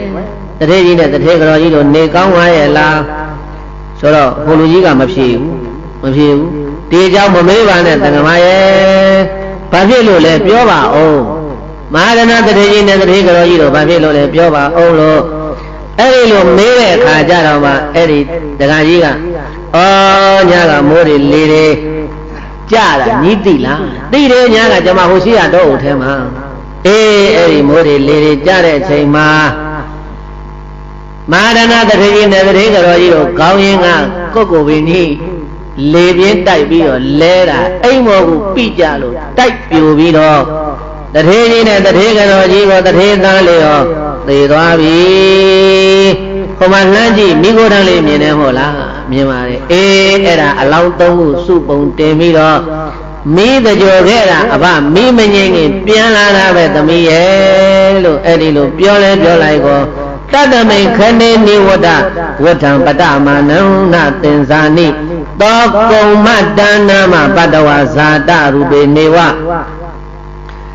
တထေကြီးနဲ့တထေကတော်ကြီးတို့နေကောင်းပါရဲ့လားဆိုတော့ဟိုလူကြီးကမဖြေဘူးဒီအကြောင်းမမေးပါနဲ့တက္ကမရဲ့ဘာဖြစ်လို့လဲပြောပါဦးမဟာရဏတထေကြီးနဲ့တထေကတော်ကြီးတို့ဘာဖြစ်လို့လဲပြောပါဦးလို့အဲ့ဒီလိုမေးတဲ့အခါကျတော့မှအဲ့ဒီတက္ကကြီးကညကမိုးတွေလေတွေကြတာညီးသိလားသိတယ်ညာကကျွန်မဟိုရှိရတော့ဦးထဲမှာအဲ့ဒီမိုးတွေလေတွေကြတဲ့အချိန်မှာမဟာရဏတထေကြီးနဲ့တထေကတော်ကြီးတို့ကောင်းရင်ကကိုပင်ကြီးလေပြင်းတိုက်ပြီးတော့လဲတာအိမ်မော်ကိုပြကြလို့တိုက်ပြိုပြီးတော့တထေကြီးနဲ့တထေကတော်ကြီးကိုတထေသားလေးရောသေသွားပြီဟိုမှာလှမ်းကြည့်မိခိုးတန်းလေးမြင်တယ်မဟုတ်လားမြင်ပါတယ်အဲ့ဒါအလောင်းသုံးခုစုပုံတင်ပြီးတော့မီးတကြော်ခဲ့တာအဘမီးမငိမ့်ခင်ပြန်လာတာပဲသမီးရဲ့လို့အဲ့ဒီလိုပြောလဲပြောလိုက်ကောတတမိန်ခဏိနိဝတ္တဝဋ္ဌံပတ္တမနံနသင်္ဇာနိတောကုံမတ္တနာမပတ္တဝဇာတရူပေနေဝ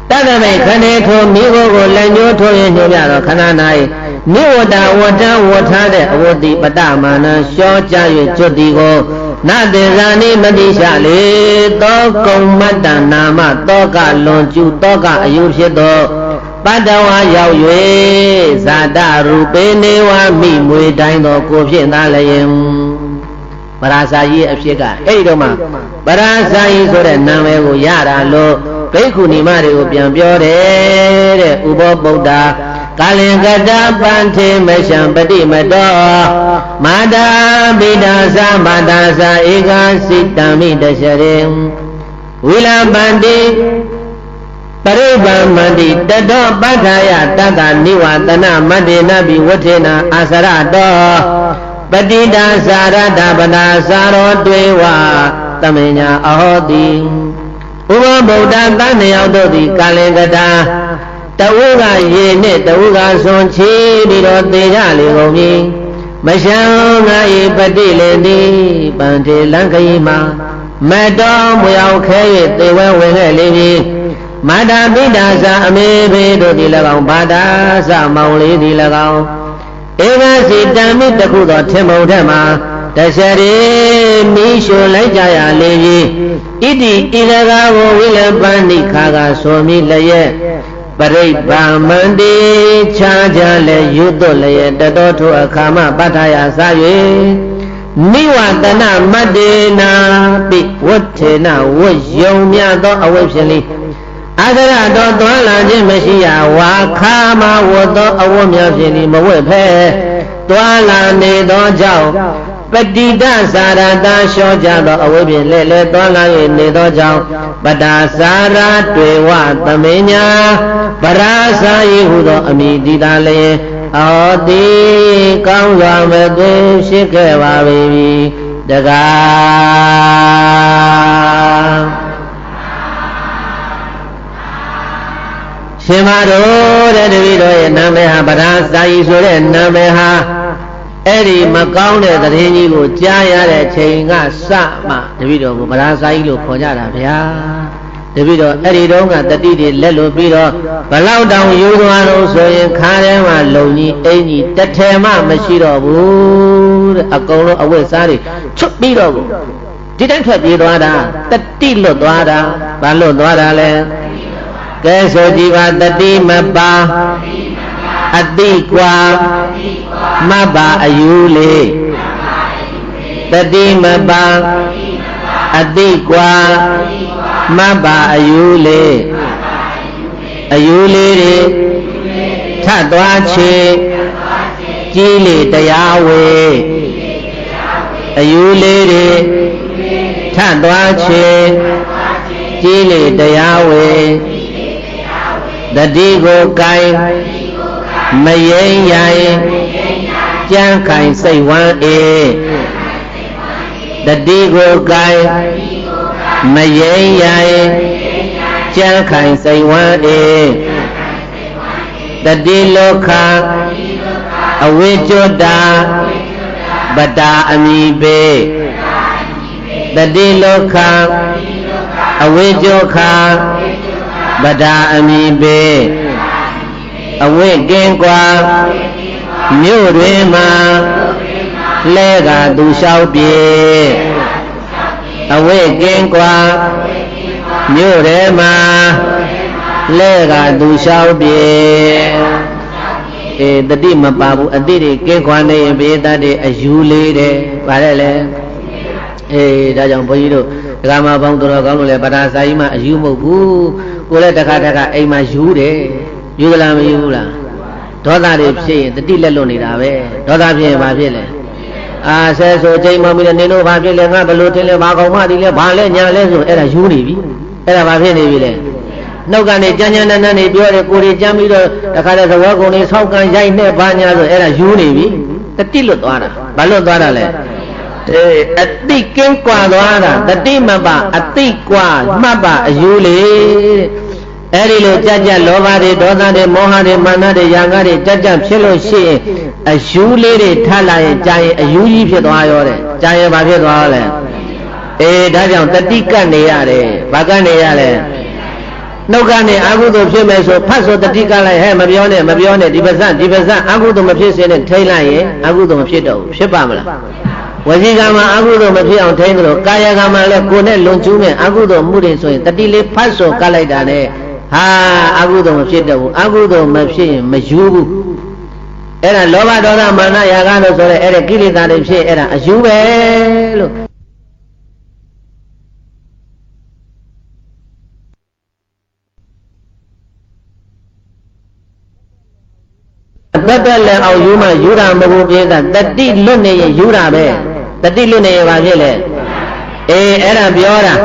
တတမိန်ခဏိထိုမိဘကိုလက်ညှိုးထိုးရင်ညွှန်ပြတော့ခဏ၌နိဝတ္တဝဋ္ဌံဝဋ္ဌတဲ့အဝတ္တိပတ္တမနံလျှောကြ၍ကျွတ်တီကိုနသင်္ဇာနိမတိရှလေတောကုံမတ္တနာမတောကလွန်ကျူတောကအယုဖြစ်သောပတ္တဝါရောက်၍ဇာတရူပေနေဝမိမွေတိုင်းသောကိုဖြစ်သားလျင်ပရာဇာကြီးအဖြစ်ကအဲ့ဒီတော့မှပရာဇာကြီးဆိုတဲ့နာမည်ကိုရတာလို့ဘိက္ခုနီမတွေကိုပြန်ပြောတယ်တဲ့ဥပောပုဒ္ဒါကာလင်ကတပန္ထေမရှံပတိမတောမာတာပိဒါသမတာသာဧကာစိတံမိတရှရေဝိလပန္တိပရိပံမန္တိတတောပဋ္ဌာယတတ္တနိဝတနမတ္တေနပိဝဋ္ဌေနအာစရတောပတိတာသာရတပဒါသာရောတွေဝတမေညာအဟောတိဥပဗုဒ္ဓတန်နှစ်ယောက်တို့သည်ကာလင်ကတာတဝုကရေနှင့်တဝုကဆွန်ချီပြီးတော့သေကြလေကုန်ပြီမရှံငါဤပတိလေတိပန္ထေလံခယီမှာမတော်မွေအောင်ခဲ၍သေဝဲဝင်ခဲ့လေပြီမာတာပိဒါဇာအမေဘေတို့သည်၎င်းဘာတာဇမောင်လေးသည်၎င်းဧကစီတံမိတခုသောထင်မုံထက်မှာတရှရေမိရှုလိုက်ကြရလေပြီဣတိဣရကာကိုဝိလပန္နိခါကဆိုမိလျက်ပရိပ္ပံမန္တိခြားကြလဲရွတ်တော်လျက်တတော်ထိုအခါမှပဋ္ဌာယစ၍နိဝတနမတ္တေနာပိဝဋ္ဌေနဝတ်ယုံမြသောအဝိဖြင့်လိအာဒရတော်သွားလာခြင်းမရှိရဝါခါမဝတ်သောအဝတ်များဖြင့်လိမဝတ်ဖဲသွားလာနေသောကြောင့်ပတိတသာရတာလျှောကြသောအဝိဖြင့်လဲသွားလာ၍နေသောကြောင့်ပတာသာရတွေဝသမေညာပရာစာယိဟုသောအမိတိတာလျင်အောတိကောင်းစွာမသွေရှိခဲ့ပါပြီတကားရှင်မတော်တဲ့တပည့်တော်ရဲ့နာမည်ဟာပရာစာယိဆိုတဲ့နာမည်ဟာအဲ့ဒီမကောင်းတဲ့သတင်းကြီးကိုကြားရတဲ့ချိန်ကစမှတပည့်တော်ကိုပရာဇာကြီးလို့ခေါ်ကြတာဗျာတပည့်တော်အဲ့ဒီတုန်းကတတိတွေလက်လို့ပြီးတော့ဘလောက်တောင်ယူသွားလို့ဆိုရင်ခါထဲမှာလုံကြီးအင်းကြီးတစ်ထည်မှမရှိတော့ဘူးတဲ့အကုန်လုံးအဝတ်စားတွေချွတ်ပြီးတော့ကိုဒီတိုင်းထွက်ပြေးသွားတာတတိလွတ်သွားတာဘာလွတ်သွားတာလဲကဲဆိုကြည်ပါတတိမပါအတိကွာမပါအယူလေးတတိမပါအတိကွာမပါအယူလေးအယူလေးတွေထသွားချေကြီးလေတရားဝေအယူလေးတွေထသွားချေကြီးလေတရားဝေတတိကိုကိုင်မယိမ့်ရိုင် ကြံခိုင်စိတ်ဝမ်းအေတတိကိုကိုင်မယိမ့်ရိုင်ကြံခိုင်စိတ်ဝမ်းအေတတိလောကအဝိဇ္ဇတာပတာအမိပေတတိလောကအဝိဇ္ဇခာပတာအမိပေအဝိကင်းကွာမြို့တွင်မှာလဲကသူလျှောက်ပြေအဝိကင်းကွာမြို့ထဲမှာလဲကသူလျှောက်ပြေတတိမပါဘူးအတိတွေကင်းခွာနေရင်ဘေးတတ်တဲ့အယူလေးတဲ့ဗါတယ်လေဒါကြောင့်ဘုန်းကြီးတို့ဒကာမပေါင်းတော်ကောင်းလို့လေပဒါစာကြီးမှအယူမဟုတ်ဘူးကိုလည်းတခါအိမ်မှာယူတယ်ယူလားမယူဘူးလားဒေါသတွေဖြစ်ရင်တတိလက်လွတ်နေတာပဲဒေါသဖြစ်ရင်ဘာဖြစ်လဲဆဲဆိုချိန်မှပြီးတော့နင်တို့ဘာဖြစ်လဲငါဘလို့ထင်လဲဘာကောင်မဒီလဲဘာလဲညာလဲဆိုအဲ့ဒါယူနေပြီအဲ့ဒါဘာဖြစ်နေပြီလဲနှုတ်ကနေကြမ်းကြမ်းတမ်းတမ်းနေပြောတယ်ကိုယ်တွေကြမ်းပြီးတော့တခါတည်းသဘောကုန်လေးဆောက်ကန်ရိုက်နဲ့ဘာညာဆိုအဲ့ဒါယူနေပြီတတိလွတ်သွားတာဘာလွတ်သွားတာလဲအတိကင်းကွာသွားတာတတိမပအတိကွာမှတ်ပါအယူလေအဲ့ဒီလိုကြကြလောဘတွေဒေါသတွေမောဟတွေမာနတွေယာငါတွေကြကြဖြစ်လို့ရှိရင်အယူလေးတွေထလာရင်ကြာရင်အယူကြီးဖြစ်သွားရောတဲ့ကြာရင်ဘာဖြစ်သွားလဲဒါကြောင့်တတိကတ်နေရတယ်ဘာကတ်နေရလဲနှုတ်ကနေအာဟုသို့ဖြစ်မယ်ဆိုဖတ်ဆိုတတိကလိုက်ဟဲ့မပြောနဲ့ဒီပါဇက်အာဟုသို့မဖြစ်စေနဲ့ထိန်းလိုက်ရင်အာဟုသို့မဖြစ်တော့ဘူးဖြစ်ပါမလားဝစီကမှာအာဟုသို့မဖြစ်အောင်ထိန်းသလိုကာယကမှာလည်းကိုယ်နဲ့လွန်ကျူးမဲ့အာဟုသို့မှုတွေဆိုရင်တတိလေးဖတ်ဆိုကလိုက်တာနဲ့အာဟုသို့မဖြစ်တော့ဘူးအာဟုသို့မဖြစ်ရင်မယူဘူးအဲ့ဒါလောဘဒေါသမာနရာဂလို့ဆိုရဲအဲ့ဒါကိလေသာတွေဖြစ်အဲ့ဒါအယူပဲလို့တက်လည်းအောင်ယူမှယူတာမဟုတ်ဘူးပြတတိလွတ်နေရင်ယူတာပဲတတိလွတ်နေရင်ဘာဖြစ်လဲအဲ့ဒါပြောတာ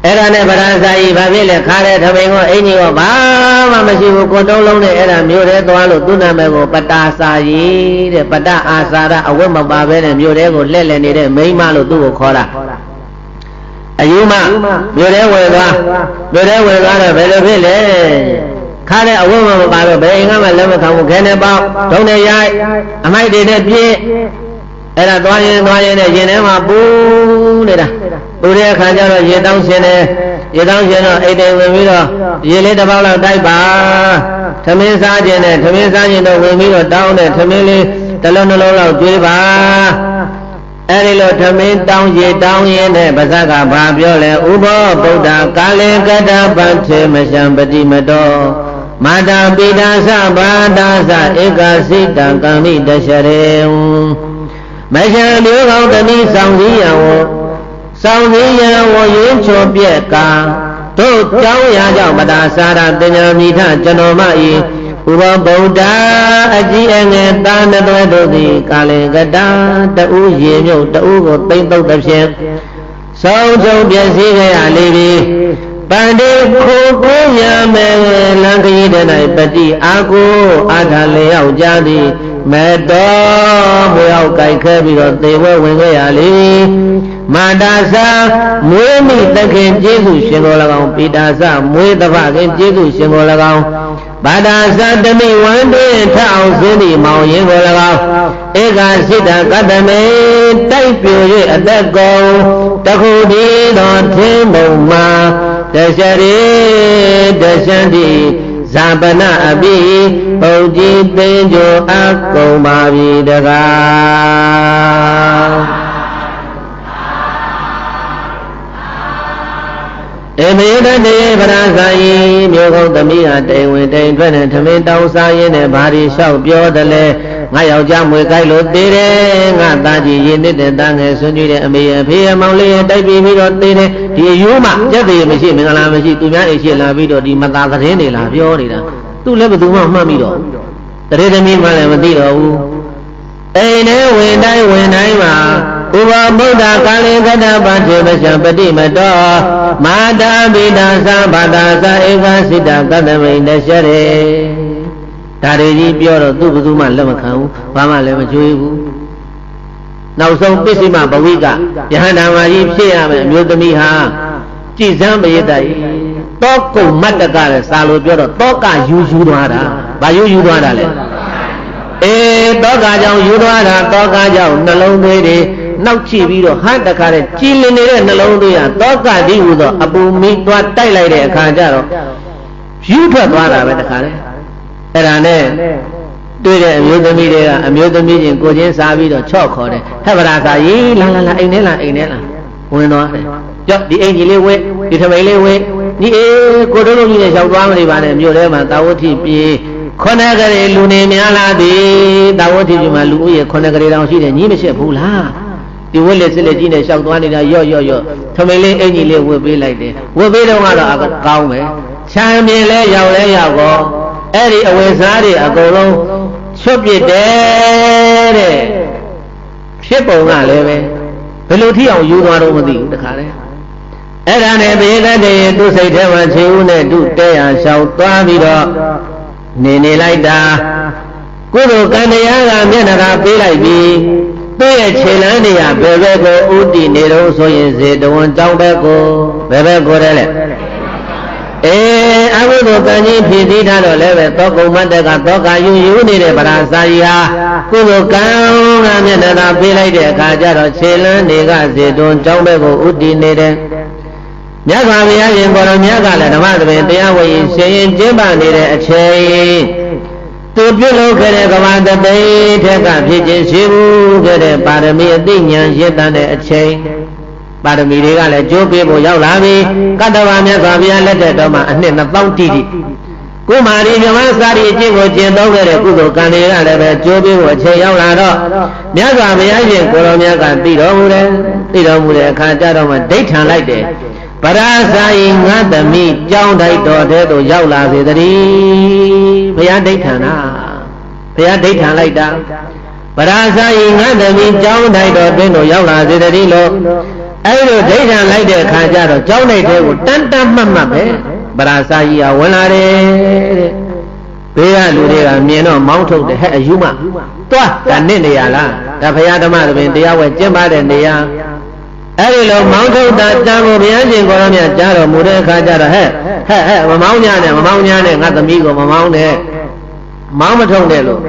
အဲ့ဒါနဲ့ဗရဇာကြီးဘာဖြစ်လဲခါတဲ့ထမိန်ကိုအင်ကြီးကိုဘာမှမရှိဘူးကိုတုံးလုံးနဲ့အဲ့ဒါမြို့ထဲသွားလို့သူ့နာမည်ကိုပတာစာကြီးတဲ့ပတအာစာရအဝတ်မပါဘဲနဲ့မြို့ထဲကိုလှည့်လည်နေတဲ့မိန်းမလို့သူ့ကိုခေါ်တာအယူမမြို့ထဲဝင်သွားတော့ဘယ်လိုဖြစ်လဲခါတဲ့အဝတ်မပါတော့ဘယ်အိမ်ကမှလက်မခံဘူးခဲနဲ့ပေါက်ဒုံနဲ့ရိုက်အမိုက်တွေနဲ့ပြည့်အဲ့ဒါသွားရင်နဲ့ရင်ထဲမှာပူနေတာပူတဲ့အခါကျတော့ရေတောင်းရှင်တော့အိတ်တွေဝင်ပြီးတော့ရေလေးတစ်ပေါက်လောက်တိုက်ပါထမင်းစားခြင်းနဲ့ထမင်းစားခြင်းတော့ဝင်ပြီးတော့တောင်းတဲ့ထမင်းလေးတစ်လုံးနှလုံးလောက်ကျွေးပါအဲ့ဒီလိုထမင်းတောင်းရေတောင်းရင်နဲ့ပါဇက်ကဘာပြောလဲဥဘောဗုဒ္ဓကာလေကတ္တပံထေမရှံပတိမတောမာတာပိတာသဘာတာသဧကစိတံကံမိတရှရေမရှံမျိုးကောင်းတနည်းဆောင်စည်းရန်ဝရင်းချောပြက်ကတို့ကြောင်းရာကြောင့်မတာစာရပညာမိထကျွန်တော်မဤဥပဗုဒ္ဓအကြီးအငယ်တာနသွဲတို့သည်ကာလေကတတူရေမြုပ်တူကိုသိမ့်တုတ်သဖြင့်ဆုံးချုပ်ပြည့်စည်ခဲ့ရလေပြီပန္တိခိုကိုရမယ်လံခရီးတဲ့၌ပတိအာကိုအာထာလျောက်ကြသည်မေတ္တောမွေရောက်ကြိုက်ခဲပြီးတော့သေဝဲဝင်ခဲ့ရလေမာတာသမွေးမိသခင်ကျေးဇူးရှင်ကို၎င်းပိတာသမွေးတပခင်ကျေးဇူးရှင်ကို၎င်းဘာတာသတမိဝန္တေထအောင်စင်းသည့်မောင်ရင်ကို၎င်းဧကစိတကတ္တမေတိုက်ပြ၍အသက်ကုန်တခုတည်းသောထင်းမုံမှာတရှရေတရှန္တိဇာပနအပိပုတ်ကြည်သိကြိုအကုန်ပါပြီတကားမေတ္တေဗရဇာယီမျိုးကုန်းသမီးဟာတိမ်ဝင်တိမ်ထွက်နဲ့ထမင်းတောင်းစားရင်းနဲ့ဘာတွေလျှောက်ပြောတယ်လဲငါယောက်ျားမွေကြိုက်လို့သေးတယ်ငါသားကြီးရင်းနေတဲ့သားငယ်ဆွေးနွေးတဲ့အမေအဖေအမောင်လေးတိုက်ပြီးတော့သေးတယ်ဒီအယူမှကြက်သေးမရှိမင်္ဂလာမရှိသူများအိမ်ရှိလာပြီးတော့ဒီမသာသတင်းတွေလာပြောနေတာသူလည်းဘယ်သူမှမှတ်မိတော့တရေသမီးမှလည်းမသိတော့ဘူးအိမ်ထဲဝင်တိုင်းမှာဥပဗုဒ္ဓကာလေကတ္တပံထေမရှံပတိမတောမာတာပိတာသဘာတာသဧကစိတကတ္တမိန်တရှရေ ဒါတွေကြီးပြောတော့သူ့ဘယ်သူမှလက်မခံဘူးဘာမှလည်းမကြွေးဘူးနောက်ဆုံးပစ္စည်းမဘဝိကယဟန္တာမကြီးဖြစ်ရမယ်အမျိုးသမီးဟာကြည်စမ်းပရိသတ်တောကုံမတ္တကလည်းစာလို့ပြောတော့တောကယူသွားတာဘာယူသွားတာလဲတောကကြောင့်ယူသွားတာတောကကြောင့်နှလုံးသွေးတွေနောက်ကြည့်ပြီးတော့ဟာတခါတည်းကြည်လင်နေတဲ့နှလုံးသွေးဟာတောကတိဟူသောအပူမီးသွားတိုက်လိုက်တဲ့အခါကျတော့ယူထွက်သွားတာပဲတခါတည်းအဲ့ဒါနဲ့တွေ့တဲ့အမျိုးသမီးတွေကအမျိုးသမီးချင်းကိုချင်းစားပြီးတော့ချော့ခေါ်တယ်ဟဲ့ဗရာသာကြီးလာအိမ်ထဲလာဝင်သွားတယ်ကြောက်ဒီအိမ်ကြီးလေးဝဲဒီထမိန်လေးဝဲဒီကိုတို့လုံးကြီးနဲ့လျှောက်သွားမနေပါနဲ့မြို့ထဲမှာတာဝတိပြေခုနကလေးလူနေများလာသည်တာဝတိပြည်မှာလူဦးရေခုနကလေးတောင်ရှိတယ်ညီးမရှိဘူးလားဒီဝက်လက်စစ်လက်ကြီးနဲ့လျှောက်သွားနေတာရော့ထမိန်လေးအိမ်ကြီးလေးဝတ်ပေးလိုက်တယ်ဝတ်ပေးတော့ကတော့ကောင်းပဲချမ်းမြေလဲရောက်ကောအဲ့ဒီအဝယ်စားတွေအကုန်လုံးချွတ်ပြစ်တယ်တဲ့ဖြစ်ပုံကလည်းပဲဘယ်လိုထိအောင်ယူသွားတော့မသိဘူးတခါတည်းအဲ့ဒါနဲ့ဘေကတည်းသူ့စိတ်ထဲမှာခြေဦးနဲ့သူ့တဲရလျှောက်သွားပြီးတော့နေလိုက်တာကုသိုလ်ကံတရားကမျက်နှာပေးလိုက်ပြီးသူ့ရဲ့ခြေလမ်းတွေကဘယ်ဘက်ကိုဥတည်နေတော့ဆိုရင်ဇေတဝန်ကြောင်းဘက်ကိုဘယ်ဘက်ကိုလဲအဘိဓမ္မာကံကြီးဖြစ်ပြီးထားတော့လည်းပဲသောကုမ္မတ္တကသောကယူနေတဲ့ဗရာစာကြီးဟာကုသိုလ်ကံကမျက်နှာပေးလိုက်တဲ့အခါကျတော့ခြေလန်းတွေကဇေတွန်ကြောင်းဘက်ကိုဥတည်နေတယ်မြတ်စွာဘုရားရှင်ကိုရောမြတ်ကလည်းဓမ္မသဘင်တရားဝေရင်ရှင်ရင်ကျင့်ပနေတဲ့အချိန်သူပြုလုပ်ခဲ့တဲ့ကမ္ဘာတသိထက်ကဖြစ်ခြင်းရှိဘူးခဲ့တဲ့ပါရမီအသိဉာဏ်ရည်တန်တဲ့အချိန်ပါရမီတွေကလည်းကြိုးပေးဖို့ရောက်လာပြီကတ္တဝမြတ်စွာဘုရားလက်ထက်တော်မှာအနှစ်2000တိတိကုမာရီမြမစာရီအကျင့်ကိုကျင့်သုံးခဲ့တဲ့ကုသိုလ်ကံတွေကလည်းပဲကြိုးပေးဖို့အချိန်ရောက်လာတော့မြတ်စွာဘုရားရှင်ကိုရောမြတ်ကသိတော်မူတဲ့အခါကျတော့မှဒိဋ္ဌံလိုက်တယ်ပရာဇာယငါသမီးကြောင်းတိုက်တော်တဲ့သို့ရောက်လာစေတည်းဘုရားဒိဋ္ဌံလိုက်တာပရာဇာယငါသမီးကြောင်းတိုက်တော်တဲ့သို့ရောက်လာစေတည်းလို့အဲ့လိုဒိဋ္ဌံလိုက်တဲ့အခါကျတော့ကြောင်းတိုက်တဲ့ကိုတန်မှတ်ပဲပရာဇာယဝင်လာတယ်တဲ့ဘေးကလူတွေကမြင်တော့မောင်းထုတ်တယ်ဟဲ့အယူမသွားဒါနဲ့နေရလားဒါဘုရားဓမ္မသဘင်တရားဝဲကျင့်ပါတဲ့နေရာအဲ့ဒီလိုမောင်းထုတ်တာတန်ဖို့ဘုရားရှင်ကိုရောမြတ်ကြားတော်မူတဲ့အခါကျတော့ဟဲ့မမောင်းညာနဲ့ငါသမီးကိုမမောင်းနဲ့မောင်းမထုတ်နဲ့လို့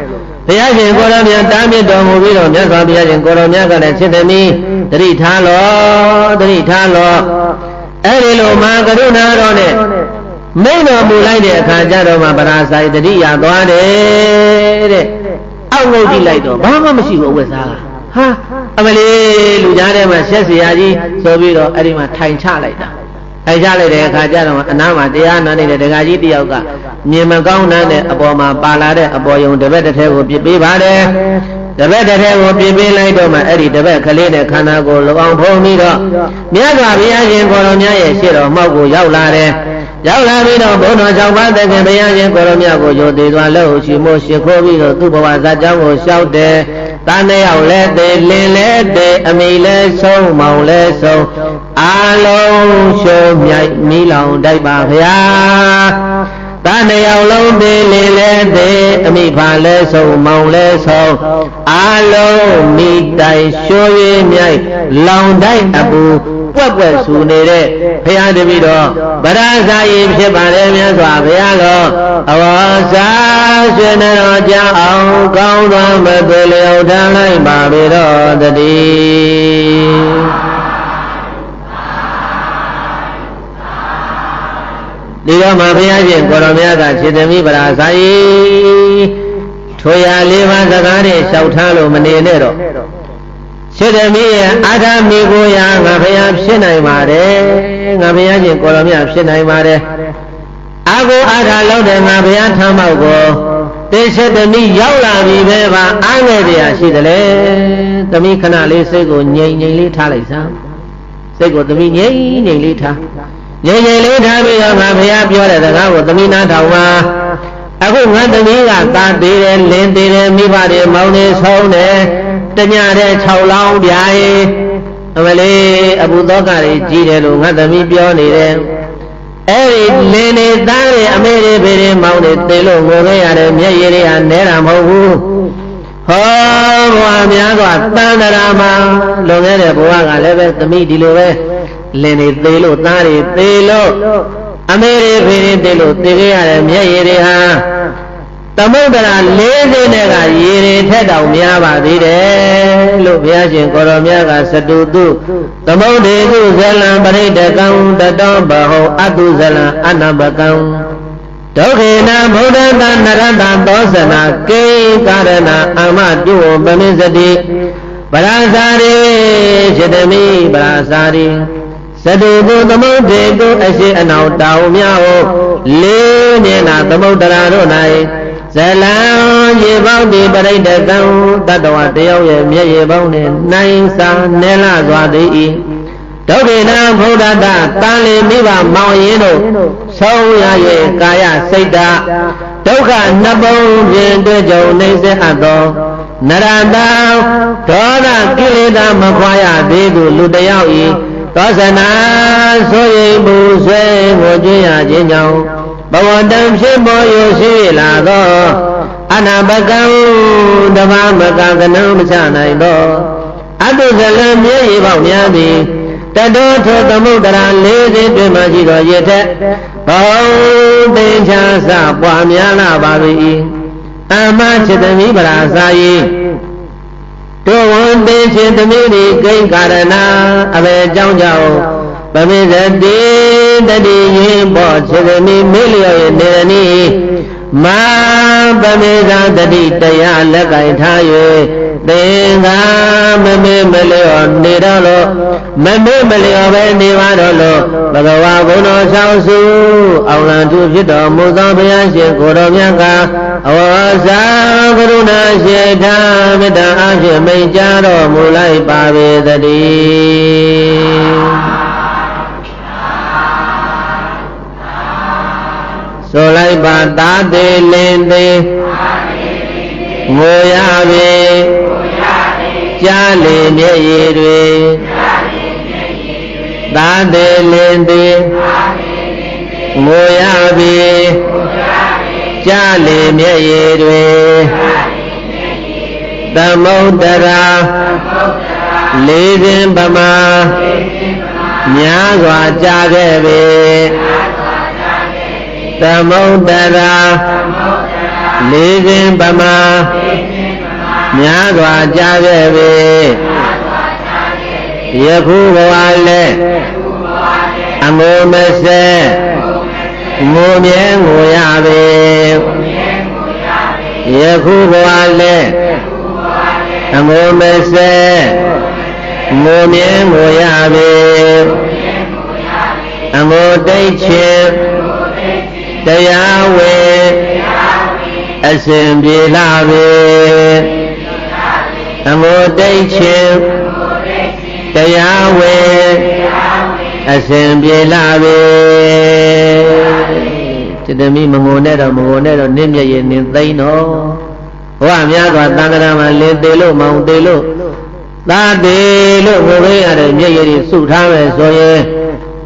ဘုရားရှင်ကိုရောမြတ်တားမြစ်တော်မူပြီးတော့မြတ်စွာဘုရားရှင်ကိုရောမြတ်ကလည်းချစ်သမီးတတိထားလောအဲ့ဒီလိုမှာကရုဏာတော်နဲ့မိန့်တော်မူလိုက်တဲ့အခါကျတော့မှပရာဇာယတတိယသွားတယ်တဲ့အောက်ငုတ်ကြည့်လိုက်တော့ဘာမှမရှိဘူးအဝတ်စားဟာအမလေးလူကြားထဲမှာရှက်เสียကြီးဆိုပြီးတော့အဲ့ဒီမှာထိုင်ချလိုက်တဲ့အခါကျတော့အနားမှာတရားနာနေတဲ့ဒကာကြီးတယောက်ကမြင်မကောင်းတဲ့အပေါ်မှာပါလာတဲ့အပေါ်ယုံတပည့်တစ်ထဲကိုပြစ်ပေးပါတယ်တပည့်တစ်ထဲကိုပြစ်ပေးလိုက်တော့မှအဲ့ဒီတပည့်ကလေးနဲ့ခန္ဓာကိုယ်လောအောင်ဖုံးပြီးတော့မြတ်စွာဘုရားရှင်ကိုရောမြတ်ရဲ့ရှေ့တော်မှောက်ကိုရောက်လာတယ်ရောက်လာပြီးတော့ဘုန်းတော်၆ပါးတခင်ဘုရားရှင်ကိုရောမြတ်ကိုယိုသေးသွားလို့ရှိမို့ရှိခိုးပြီးတော့သူ့ဘဝဇာကြောင်းကိုလျှောက်တယ်တန်တဲ့ရောက်လဲသေးလင်းလဲသေးအမိလဲဆုံးမောင်လဲဆုံးအာလုံးရှုံးမြိုက်မိလောင်တိုက်ပါဗျာတန်တဲ့ရောက်လုံးသေးလင်းလဲသေးအမိဖာလဲဆုံးမောင်လဲဆုံးအာလုံးမိတိုင်ရှုံးရည်မြိုက်လောင်တိုက်အပူပွက်ဆူနေတဲ့ဘုရားတပည့်တော်ဗရာဇာယီဖြစ်ပါတယ်မြတ်စွာဘုရားတော်အဝါစာဆွေနေတော်ကြောင့်အောင်ကောင်းသောမသွေလျောက်ထမ်းလိုက်ပါပေတော်တည်းဒီတော့မှဘုရားရှင်ကိုရောမြတ်ကခြေသမီးဗရာဇာယီထိုရာလေးပါးစကားနဲ့လျှောက်ထားလို့မနေနဲ့တော့ခြေသမီးရဲ့အာထာမိကိုရာငါဘုရားဖြစ်နိုင်ပါတယ်ငါဘုရားရှင်ကိုရောမြတ်ဖြစ်နိုင်ပါတယ်အာကိုအာထာလောက်တဲ့ငါဘုရားထမ်းမောက်ကိုတေခြေသမီးရောက်လာပြီပဲပါအားငယ်တရားရှိတယ်လေသမီးခဏလေးစိတ်ကိုငြိမ်လေးထားလိုက်စမ်းစိတ်ကိုသမီးငြိမ်လေးထားလေးထားပြီးတော့ငါဘုရားပြောတဲ့စကားကိုသမီးနားထောင်ပါအခုငါသမီးကသာသေးတယ်လင်းသေးတယ်မိဘတွေမောင်းနေဆုံးတယ်တညတဲ့6လောင်းပြားအမလေးအဘူသောကတွေကြီးတယ်လို့ငါသမီးပြောနေတယ် လင်းနေသားတွေအမေတွေဖေတွေမောင်းတွေသေလို့ငိုခဲ့ရတယ်မျက်ရည်တွေကနဲတာမဟုတ်ဘူးဟောဘဝများစွာတန်တရာမှာလွန်ခဲ့တဲ့ဘဝကလည်းပဲသမိဒီလိုပဲလင်းနေသေလို့သားတွေသေလို့အမေတွေဖေတွေသေလို့သေခဲ့ရတယ်မျက်ရည်တွေဟာသမုဒ္ဒရာ40နဲ့ကရေတွေထက်တောင်များပါသေးတယ်လို့ဘုရားရှင်ကိုရောမြတ်ကစတုတုသမုဒ္ဒေကုဇလံပရိဒကံတတောဘဟောအတုဇလံအနဘကံဒုက္ခေနဗုဒ္ဓတနရတသောစနာကိကာရဏအာမတုဝပမိစတိပရာဇာရိจิตမိပရာဇာရိစတုတုသမုဒ္ဒေကုအရှိအနောက်တောင်များဟုလေးမျက်နှာသမုဒ္ဒရာတို့၌ဇလံရေပေါင်းဒီပရိဒကံတတ္တဝတယောက်ရဲ့မျက်ရည်ပေါင်းနဲ့နိုင်စာနဲလာစွာသည်ဤဒုက္ခိဏဘုဒ္ဓတတန်လီမိဘမောင်ရင်တို့ဆုံးရရဲ့ကာယစိတ်ဓာဒုက္ခနှစ်ပုံဖြင့်တွေ့ကြုံနေစေအပ်သောနရတံဒေါသကိလေသာမခွာရသေးသူလူတယောက်ဤသောစနာဆိုရင်ပူဆွဲကိုကြွရခြင်းကြောင့်ဘဝတံဖြစ်ပေါ်ရရှိလာသောအနာပကံဓမ္မမကကနံမချနိုင်သောအတုဇလံမြေရေပေါက်များသည်တတောထောသမုဒ္ဒရာ40တွင်မှရှိသောရေထက်ဘောသင်္ချာစပွားများလာပါ၏အမจิตမိပရာစာယီတို့ဝန်သင်ခြင်းသမီးဒီကိဉ္ကာရဏအဘယ်ကြောင့်ကြောင့်ပမိသတိတတိရင်ပေါ်จิตမိမေလျော်ရဲ့နေရနီမာပမိသတတိတရားလက်ကင်ထား၍သင်္ကာမမေမလျော်နေတော့လို့မမေမလျော်ပဲနေပါတော့လို့ဘဂဝါဘုန်းတော်ဆောင်စုအောင်လံသူဖြစ်တော်မူသောဘုရားရှင်ကိုတော်မြတ်ကအဝါစာကရုဏာရှိတာမေတ္တာအဖြင့်မိန့်ကြားတော်မူလိုက်ပါပေသတည်းဆိုလိုက်ပါသာသေးလင်းသေးငိုရပေကြားလေမျက်ရည်တွေသာသေးလင်းသေးငိုရပေကြားလေမျက်ရည်တွေသမုဒ္ဒရာလေးပင်ပမာများစွာကြားခဲ့ပေသမုဒ္ဒရာလေးပင်ပမာများစွာကြားခဲ့ပေယခုဘဝလည်းအငိုမဆဲငိုမြဲငိုရပေယခုဘဝလည်းအငိုမဆဲငိုမြဲငိုရပေအငိုတိတ်ခြင်းတရားဝေအစဉ်ပြေလာပေအငိုတိတ်ခြင်းတရားဝေအစဉ်ပြေလာပေจิตမိမငိုနဲ့တော့နင်းမျက်ရည်နင်းသိမ့်တော့ဘဝများစွာတန်ခါမှာလင်းသေးလို့မောင်သေးလို့သာသေးလို့ဘုရားရတဲ့မျက်ရည်တွေစုထားမယ်ဆိုရင်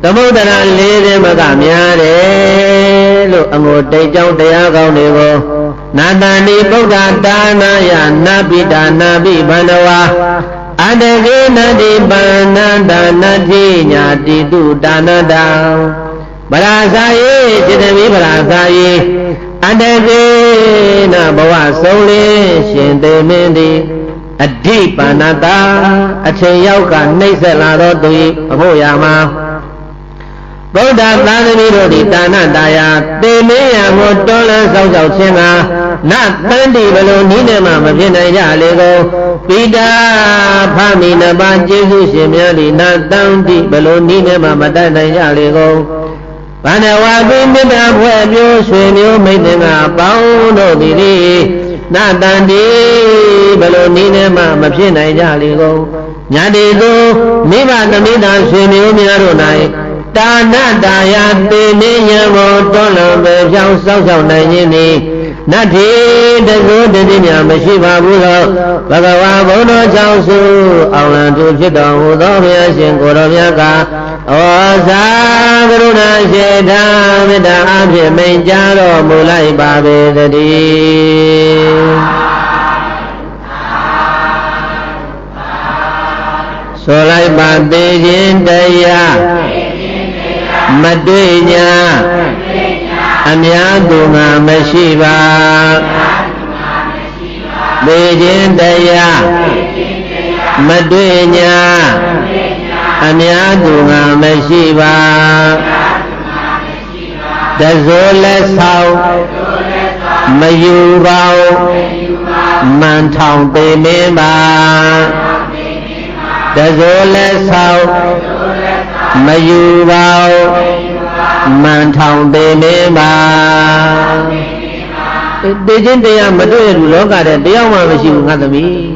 သမုဒ္ဒရာ40မကများတယ်လို့အငိုတိတ်ကြောင်းတရားကောင်းတွေကိုနာတန္တိဗုဒ္ဓဒါနာယနာပိတာနာပိဘန္ဒဝါအတကေနတိပန္နဒါနတိညာတိတုဒါနတံပရာဇာယေจิตမိပရာဇာယေအတကေနဘဝဆုံးလေးရှင်သေမင်းသည်အဓိပန္နတာအချိန်ရောက်ကနှိမ့်ဆက်လာသောသူ၏အဖို့ရာမှာဗုဒ္ဓသာသမီတို့သည်ဒါနတာယာသေမင်းရံကိုတွန်းလှန်ဆောင်ကြောက်ခြင်းသာနတန္တိဘလို့နီးနေမှမဖြစ်နိုင်ကြလေကိုပိတာဖမိနပါကျေးဇူးရှင်များသည်နတန္တိဘလို့နီးနေမှမတတ်နိုင်ကြလေကိုဗန္ဓဝါပိမေတ္တာဖွဲ့ပြိုးရွှေမျိုးမိတ်တင်ကပေါင်းတို့သည်နတန္တိဘလို့နီးနေမှမဖြစ်နိုင်ကြလေကိုညာတိသူမိဘသမီးသားရွှေမျိုးများတို့၌ဒါနတာယာသေနေရမောတွန်းလံပဲဖြောင်းစောက်ရှောက်နိုင်ခြင်းသည် နတ္ထိတကုတတိညာမရှိပါဘူးသောဘဂဝါဘုံတော်ကြောင့်စုအောင်လံသူဖြစ်တော်မူသောဘုရားရှင်ကိုယ်တော်မြတ်ကဩဇာကရုဏာရှိတာမေတ္တာအဖြင့်မိန့်ကြားတော်မူလိုက်ပါပေသတည်းဆိုလိုက်ပါသေးခြင်းတရားမတွေ့ညာအများသူငါမရှိပါသေခြင်းတရားမတွေ့ညာအများသူငါမရှိပါတစိုးလက်ဆောင်မယူပါမှန်ထောင်ပေမင်းပါတစိုးလက်ဆောင်မယူပါမှန်ထောင်ပေမင်းပါတေခြင်းတရားမတွေ့ဘူးလောကထဲတရားမှမရှိဘူးငါသမီး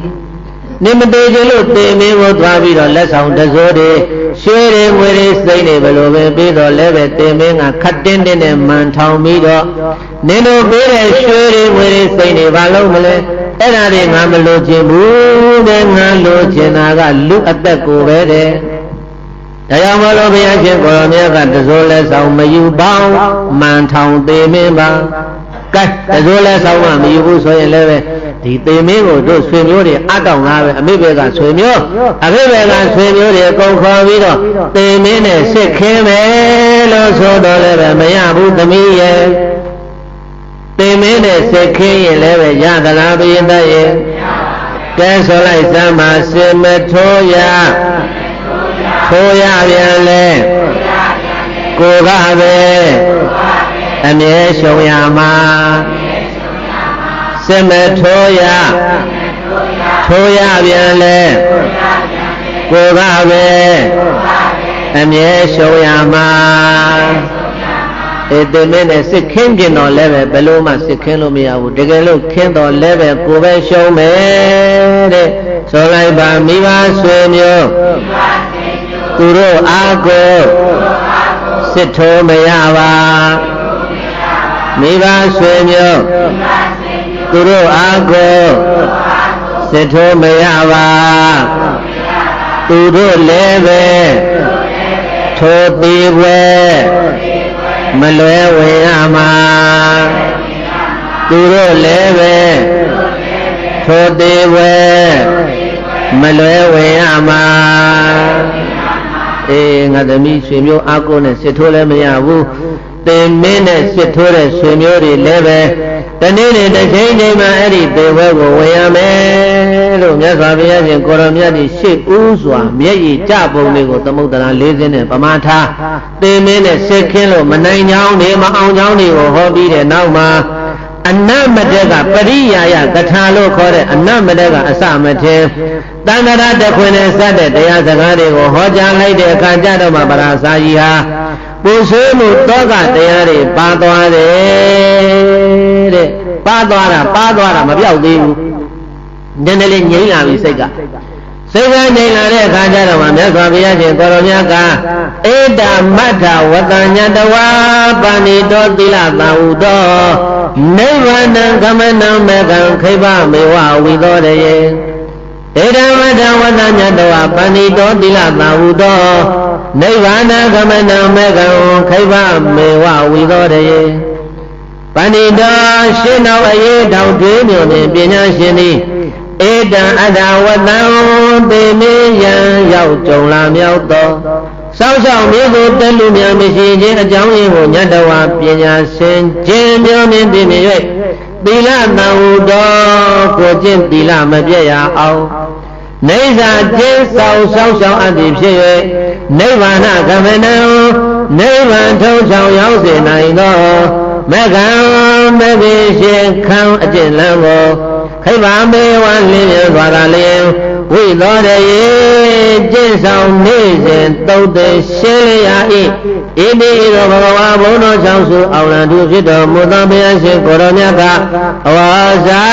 နေမသေးခြင်းလို့တေမင်းကိုသွားပြီးတော့လက်ဆောင်တစိုးတွေရွှေတွေငွေတွေစိမ့်တွေဘယ်လိုပဲပြီးတော့လည်းပဲတေမင်းကခတ်တင်းတင်းနဲ့မှန်ထောင်ပြီးတော့နင်တို့ပေးတဲ့ရွှေတွေငွေတွေစိမ့်တွေဘာလို့မလဲအဲ့ဒါတွေငါမလိုချင်ဘူးတဲ့ငါလိုချင်တာကလူအသက်ကိုပဲတဲ့ဒါကြောင့်မလို့ဘုရားရှင်ကိုရောမြတ်ကတစိုးလဲဆောင်မယူပေါင်းမှန်ထောင်သေးမင်းပါကဲတစိုးလဲဆောင်မှမယူဘူးဆိုရင်လည်းပဲဒီသေးမင်းကိုတို့ဆွေမျိုးတွေအတောင်သားပဲအမိဘက်ကဆွေမျိုးအဖေဘက်ကဆွေမျိုးတွေအကုန်ခေါ်ပြီးတော့သေးမင်းနဲ့စစ်ခင်းမယ်လို့ဆိုတော့လည်းပဲမရဘူးသမီးရဲ့သေမင်းနဲ့စစ်ခင်းရင်လည်းပဲရသလားဘုရင်သားရဲ့ကဲဆိုလိုက်စမ်းပါစင်မထိုးရထိုးရပြန်လေကိုကပဲအမြဲရှုံရမှာစင်မထိုးရထိုးရပြန်လေကိုကပဲအမြဲရှုံရမှာတေမင်းနဲ့စစ်ခင်းကျင်တော့လည်းပဲဘယ်လိုမှစစ်ခင်းလို့မရဘူးတကယ်လို့ခင်းတော့လည်းပဲကိုပဲရှုံးမယ်တဲ့ဆိုလိုက်ပါမိဘဆွေမျိုးသူတို့အားကိုစစ်ထိုးမရပါမိဘဆွေမျိုးသူတို့အားကိုစစ်ထိုးမရပါသူတို့လည်းပဲထိုးသေးပွဲမလွယ်ဝင်ရမှာသူတို့လည်းပဲထိုသေးပွဲမလွယ်ဝင်ရမှာအေးငါသမီးဆွေမျိုးအားကိုးနဲ့စစ်ထိုးလည်းမရဘူးသေမင်းနဲ့စစ်ထိုးတဲ့ဆွေမျိုးတွေလည်းပဲတနေ့နေ့တစ်ချိန်ချိန်မှာအဲ့ဒီသေပွဲကိုဝင်ရမယ်လို့မြတ်စွာဘုရားရှင်ကိုရောမြတ်ကြီးရှေ့ဦးစွာမျက်ရည်ကျပုံတွေကိုသမုဒ္ဒရာ၄စင်းနဲ့ပမာထားသေမင်းနဲ့စစ်ခင်းလို့မနိုင်ချောင်းနေမအောင်ချောင်းတွေကိုဟောပြီးတဲ့နောက်မှာအနမတက်ကပရိယာယကထာလို့ခေါ်တဲ့အနမတက်ကအစမထင်တန်ត្រာတခွင်နဲ့စတဲ့တရားစကားတွေကိုဟောကြားလိုက်တဲ့အခါကျတော့မှပရာစာကြီးဟာပူဆွေးမှုတောကတရားတွေပါသွားတယ်တဲ့ပါသွားတာမပြောက်သေးဘူးနည်းနည်းလေးငြိမ့်လာပြီစိတ်ကငြိမ့်လာတဲ့အခါကျတော့မှမြတ်စွာဘုရားရှင်ကိုရောမြတ်ကဧတမတ္ထဝတ္တညတဝါပါဏိတောသီလသံဟုတောနိဗ္ဗာန်ကမနံမေကံခိဗမေဝဝိသောတယေဧတမတ္ထဝတ္တညတဝါပါဏိတောသီလသံဟုတောနိဗ္ဗာန်ကမနံမေကံခိဗမေဝဝိသောတယေပဏိတောရှင်းတော်အရေးတောင်တွေးမြို့နှင့်ပညာရှင်သည်ဧတံအတ္တဝတ္တံသေမေယံရောက်ကြုံလာမြောက်သောစောင့်ရှောက်မျိုးကိုတက်လူများမရှိခြင်းအကြောင်းရင်းကိုညတဝါပညာရှင်ခြင်းမျိုးနှင့်တည်နေ၍သီလသံဟုတော်ကိုကျင့်သီလမပြည့်ရအောင်နိစ္စကျင့်ဆောင်ရှောက်အပ်သည်ဖြစ်၍နိဗ္ဗာန်ကမနံနိဗ္ဗာန်ထုံးချောင်ရောက်စေနိုင်သောမကံမဂ္ဂင်ရှင်ခံအကျင့်လမ်းကိုခိဗမေဝလင်းရသွားတာလျင်ဝိသောတယေကျင့်ဆောင်နေစဉ်သုတ်တေရှင်းလျာဤဣတိရောဘဂဝါဘုံတော်ဆောင်စုအောင်လံသူဖြစ်တော်မူသောဘုရားရှင်ကိုရောမြတ်ကအဝါစာ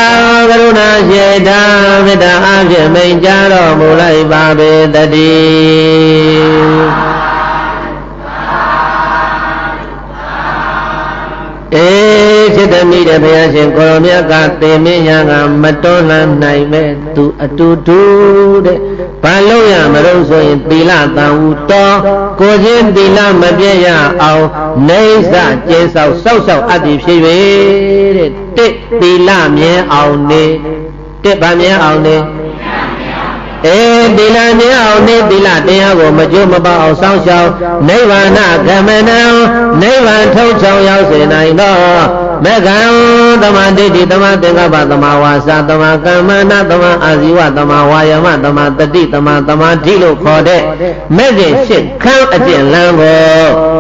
ကရုဏာရှိတာမေတ္တာအဖြင့်မိန့်ကြားတော်မူလိုက်ပါပေတည်းအေး သမီးတဲ့ဘုရားရှင်ကိုရောမြတ်ကသေမင်းညာကမတွန်းလှန်နိုင်မဲ့သူအတူတူတဲ့ဘာလို့ရမလို့ဆိုရင်သီလတန်ဟုတော်ကိုချင်းသီလမပြည့်ရအောင်နေစကျင်းဆောက်စောက်ရှောက်အပ်ပြီးဖြစ်၍တဲ့တစ်သီလမြင်အောင်နေတစ်ဗာမြင်အောင်နေသီလမြင်အောင်နေသီလတရားကိုမကြိုးမပေါအောင်စောင့်ရှောက်နိဗ္ဗာန်ဂမနံနိဗ္ဗာန်ထုတ်ချောင်းရောက်စေနိုင်တော့မေကံသမာဓိဋ္ဌိသမာသင်္ကပ္ပသမာဝါစာသမာကမ္မနာသမာအာဇီဝသမာဝါယမသမာတတိသမာသမာဓိလို့ခေါ်တဲ့မေခင်၈ခန်းအကျင့်လမ်းကို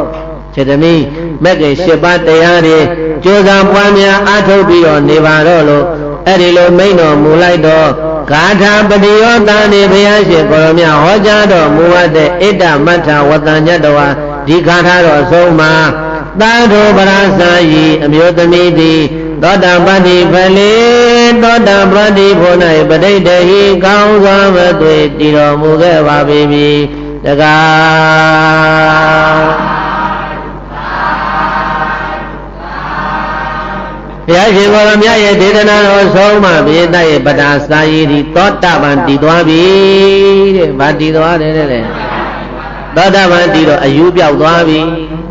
ခြေသမီးမေခင်၈ပါးတရားတွေကြိုးစားပွားများအားထုတ်ပြီးတော့နေပါတော့လို့အဲ့ဒီလိုမိန့်တော်မူလိုက်တော့ဂါထာပတိယောတန်ဒီဘုရားရှင်ကိုရောမြတ်ဟောကြားတော်မူအပ်တဲ့ဣတ္တမထဝတ္တညတဝါဒီဂါထာတော်ဆုံးမှာသာဓုပရဇာယီအမျိုးသမီးသည်သောတာပတ္တိဖလေသောတာပတ္တိဖို့၌ပဋိတဟိကောင်းစွာမသွေတည်တော်မူခဲ့ပါပြီတကားဘုရားရှင်ကိုရောမြတ်ရဲ့ဒေသနာတော်ဆုံးမှဘိသရဲ့ပဒါစာယီဒီသောတာပန်တည်သွားပြီတဲ့ဗာတည်သွားတယ်တဲ့သောတာပန်တည်တော့အယူပြောက်သွားပြီ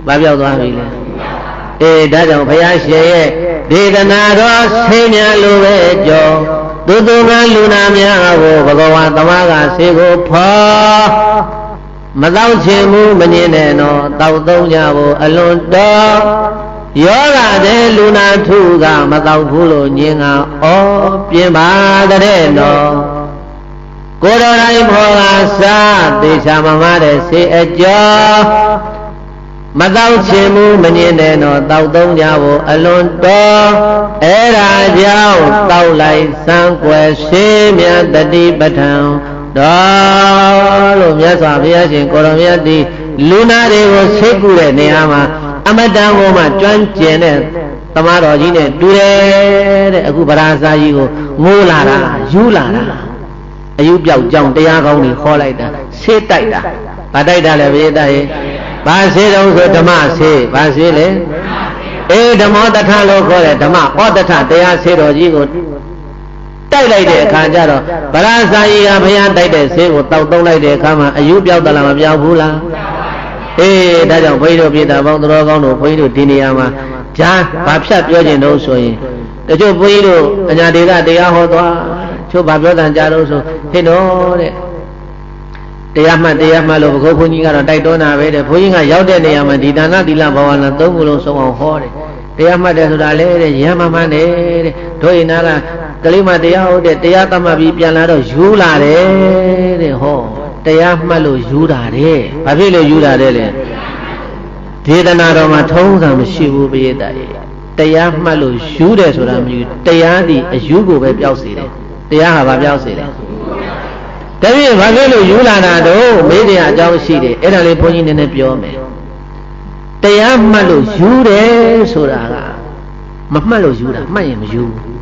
ဗာပြောက်သွားပြီလေဒါကြောင့်ဘုရားရှင်ရဲ့ဒေသနာတော်ဆေးများလိုပဲကြောသူသူကလူနာများကိုဘဂဝါသမားကဆေးကိုဖော်မသောချင်ဘူးမငြင်းနဲ့တော့တောက်သုံးကြဖို့အလွန်တော်ယောဂတဲ့လူနာထုကမတော့ဘူးလို့ညင်ကဩပြင်းပါတဲ့နော်ကိုယ်တော်တိုင်းဖော်ကစားသေချာမမတဲ့ဆေးအကျော်မတော့ချင်ဘူးမငြင်းတဲ့နော်တောက်သုံးကြဖို့အလွန်တော်အဲ့ဒါကြောင့်တောက်လိုက်စံကွယ်ဆေးမြတ်တတိပဋ္ဌံတော်လို့မြတ်စွာဘုရားရှင်ကိုရောမြတ်သည်လူနာတွေကိုဆေးကုတဲ့နေရာမှာအမတန်ကိုမှကျွမ်းကျင်တဲ့သမားတော်ကြီးနဲ့တူတယ်တဲ့အခုဗရာဇာကြီးကိုငိုးလာတာယူလာတာအယူပြောက်ကြောင်တရားကောင်းတွေခေါ်လိုက်တာဆေးတိုက်တာဗာတိုက်တာလည်းဘိသရဲ့ဘာဆေးတော့ဆိုဓမ္မဆေးဘာဆေးလဲဓမ္မောတထလို့ခေါ်တယ်ဓမ္မဩတထတရားဆေးတော်ကြီးကိုတိုက်လိုက်တဲ့အခါကျတော့ဗရာဇာကြီးကဘုရားတိုက်တဲ့ဆေးကိုတောက်သုံးလိုက်တဲ့အခါမှာအယူပြောက်သလားမပြောက်ဘူးလားဒါကြောင့်ဘုန်းကြီးတို့ပြည်သားပေါင်းတော်ကောင်းတို့ဘုန်းကြီးတို့ဒီနေရာမှာဂျာဘာဖြတ်ပြောခြင်းတော့ဆိုရင်တချို့ဘုန်းကြီးတို့အညာဒေသတရားဟောသွားချို့ဘာပြောတန်ကြတော့ဆိုဟိတော့တဲ့တရားမှတ်လို့ဘုရားဘုန်းကြီးကတော့တိုက်တွန်းတာပဲတဲ့ဘုန်းကြီးကရောက်တဲ့နေရာမှာဒီဒါနသီလဘာဝနာသုံးခုလုံးဆုံးအောင်ဟောတယ်တရားမှတ်တယ်ဆိုတာလေတဲ့ရမ်းမှန်တယ်တဲ့တို့ရင်နာကကလေးမတရားဟုတ်တဲ့တရားသတ်မှတ်ပြီးပြန်လာတော့ယူလာတယ်တဲ့ဟောတရားမှတ်လို့ယူတာတဲ့ဘာဖြစ်လို့ယူတာတဲ့လဲဒေသနာတော်မှာထုံးစံမရှိဘူးပိယတရေတရားမှတ်လို့ယူတယ်ဆိုတာမယူတရားဒီအယူကိုပဲပြောက်စေတယ်တရားဟာဘာပြောက်စေတယ်တပည့်ဘာဖြစ်လို့ယူလာတာတော့မေးတဲ့အကြောင်းရှိတယ်အဲ့ဒါလေးဘုန်းကြီးနည်းနည်းပြောမယ်တရားမှတ်လို့ယူတယ်ဆိုတာကမမှတ်လို့ယူတာမှတ်ရင်မယူဘူး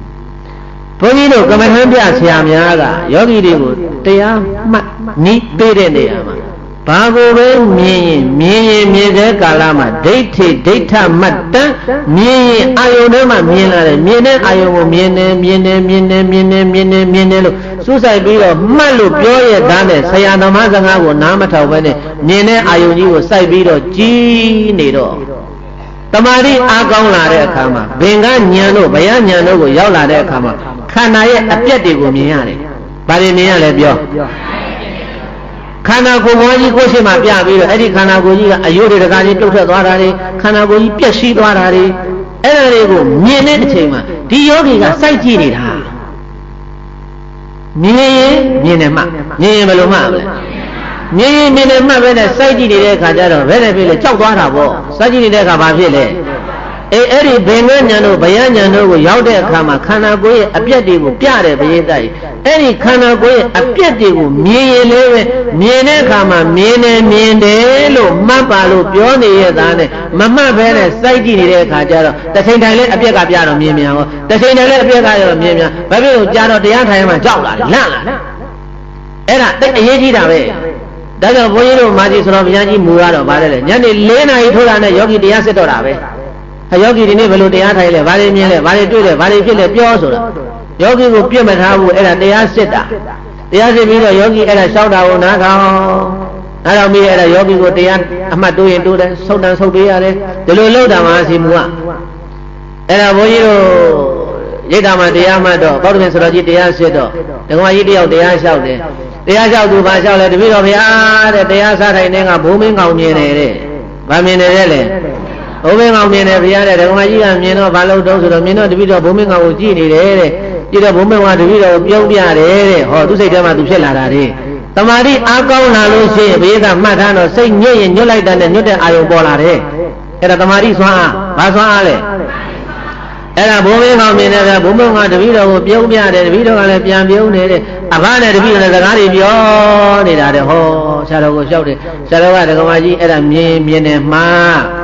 ဘုန်းကြီးတို့ကမ္မထမ်းပြဆရာများကယောဂီတွေကိုတရားမှတ်နိပေးတဲ့နေရာမှာဘာကိုပဲမြင်ရင်မြင်တဲ့ကာလမှာဒိဋ္ဌိဒိဋ္ဌမတ်တန်းမြင်ရင်အာယုန်ထဲမှာမြင်လာတယ်မြင်တဲ့အာယုန်ကိုမြင်တယ်လို့စူးစိုက်ပြီးတော့မှတ်လို့ပြောရတဲ့နဲ့ဆရာသမားစကားကိုနားမထောင်ဘဲနဲ့မြင်တဲ့အာယုန်ကြီးကိုစိုက်ပြီးတော့ကြည်နေတော့တမာတိအားကောင်းလာတဲ့အခါမှာဘင်္ဂဉာဏ်တို့ဗျာဉာဏ်တို့ကိုရောက်လာတဲ့အခါမှာခန္ဓာရဲ့အပြက်တွေကိုမြင်ရတယ်။ဘာတွေမြင်ရလဲပြောခန္ဓာကိုယ်ဘောကြီးကိုယ်ရှိမှပြပြီးတော့အဲ့ဒီခန္ဓာကိုယ်ကြီးကအယုဒ္ဓတကားကြီးပြုတ်ထွက်သွားတာတွေခန္ဓာကိုယ်ကြီးပြက်စီးသွားတာတွေအဲ့ဒါတွေကိုမြင်တဲ့အချိန်မှာဒီယောဂီကစိုက်ကြည့်နေတာမြင်ရင်မြင်တယ်မှမြင်ရင်ဘယ်လိုမှမလဲမြင်ရင်မြင်တယ်မှပဲနဲ့စိုက်ကြည့်နေတဲ့အခါကျတော့ဘယ်နဲ့ဖြစ်လဲကြောက်သွားတာပေါ့စိုက်ကြည့်နေတဲ့အခါဘာဖြစ်လဲအဲ့ဒီဘင်္ဂဉာဏ်တို့ဗျာဉာဏ်တို့ကိုရောက်တဲ့အခါမှာခန္ဓာကိုယ်ရဲ့အပြက်တွေကိုပြတယ်ဘိသတ်အဲ့ဒီခန္ဓာကိုယ်ရဲ့အပြက်တွေကိုမြင်ရင်လည်းပဲမြင်တဲ့အခါမှာမြင်တယ်လို့မှတ်ပါလို့ပြောနေရတာနဲ့မမှတ်ဘဲနဲ့စိုက်ကြည့်နေတဲ့အခါကျတော့တစ်ချိန်တိုင်းလည်းအပြက်ကပြတော့မြင်မြန်ဟောတစ်ချိန်တိုင်းလည်းအပြက်ကရောမြင်မြန်ဘာဖြစ်လို့ကြာတော့တရားထိုင်မှကြောက်လာတယ်လန့်လာတယ်အဲ့ဒါတိတ်အရေးကြီးတာပဲဒါကြောင့်ဘုန်းကြီးတို့မာကြီးဆိုတော့ဘုရားကြီးမူရတော့ဗါတယ်လေညနေ4 နာရီထိုးတာနဲ့ယောဂီတရားစစ်တော့တာပဲဟ ယောဂီဒီနေ့ဘယ်လိုတရားထိုင်လဲဘာတွေမြင်လဲဘာတွေတွေ့လဲဘာတွေဖြစ်လဲပြောဆိုတာယောဂီကိုပြစ်မထားဘူးအဲ့ဒါတရားစစ်တာတရားစစ်ပြီးတော့ယောဂီအဲ့ဒါလျှောက်တာကိုနားထောင်အဲ့တော့မိအဲ့ဒါယောဂီကိုတရားအမှတ်တိုးရင်တိုးတယ်ဆုတ်တန်ဆုတ်ပေးရတယ်ဒီလိုလုပ်တာမှအစီမူကအဲ့ဒါဘုန်းကြီးတို့ရိတ်တာမှတရားမှတော့ဘောဓမင်းဆိုတော်ကြီးတရားစစ်တော့ဒကမကြီးတယောက်တရားလျှောက်တယ်တရားလျှောက်သူဘာလျှောက်လဲတပည့်တော်ဗျာတဲ့တရားစားထိုင်တဲ့ကဘုံမင်းကောင်မြင်တယ်တဲ့ဘာမြင်တယ်လဲဘုံမင်းကောင်မြင်တယ်ဗျာတဲ့ဒကမကြီးကမြင်တော့ဘာလို့တုံးဆိုတော့မြင်တော့တပည့်တော်ဘုံမင်းကောင်ကိုကြည့်နေတယ်တဲ့ကြည့်တော့ဘုံမင်းကောင်ကတပည့်တော်ကိုပြုံးပြတယ်တဲ့ဟောသူစိတ်ထဲမှာသူဖြစ်လာတာတဲ့တမာတိအားကောင်းလာလို့ရှိရင်ဘေးကမှတ်ထားတော့စိတ်ညစ်ရင်ညွတ်လိုက်တဲ့ညွတ်တဲ့အာယုံပေါ်လာတယ်အဲ့ဒါတမာတိစွမ်းအားဘာစွမ်းအားလဲအဲ့ဒါဘုံမင်းကောင်မြင်တယ်ဗျာဘုံမင်းကတပည့်တော်ကိုပြုံးပြတယ်တပည့်တော်ကလည်းပြန်ပြုံးနေတယ်အဘနဲ့တပည့်တော်စကားတွေပြောနေတာတဲ့ဟောဆရာတော်ကိုလျှောက်တယ်ဆရာတော်ကဒကမကြီးအဲ့ဒါမြင်တယ်မှား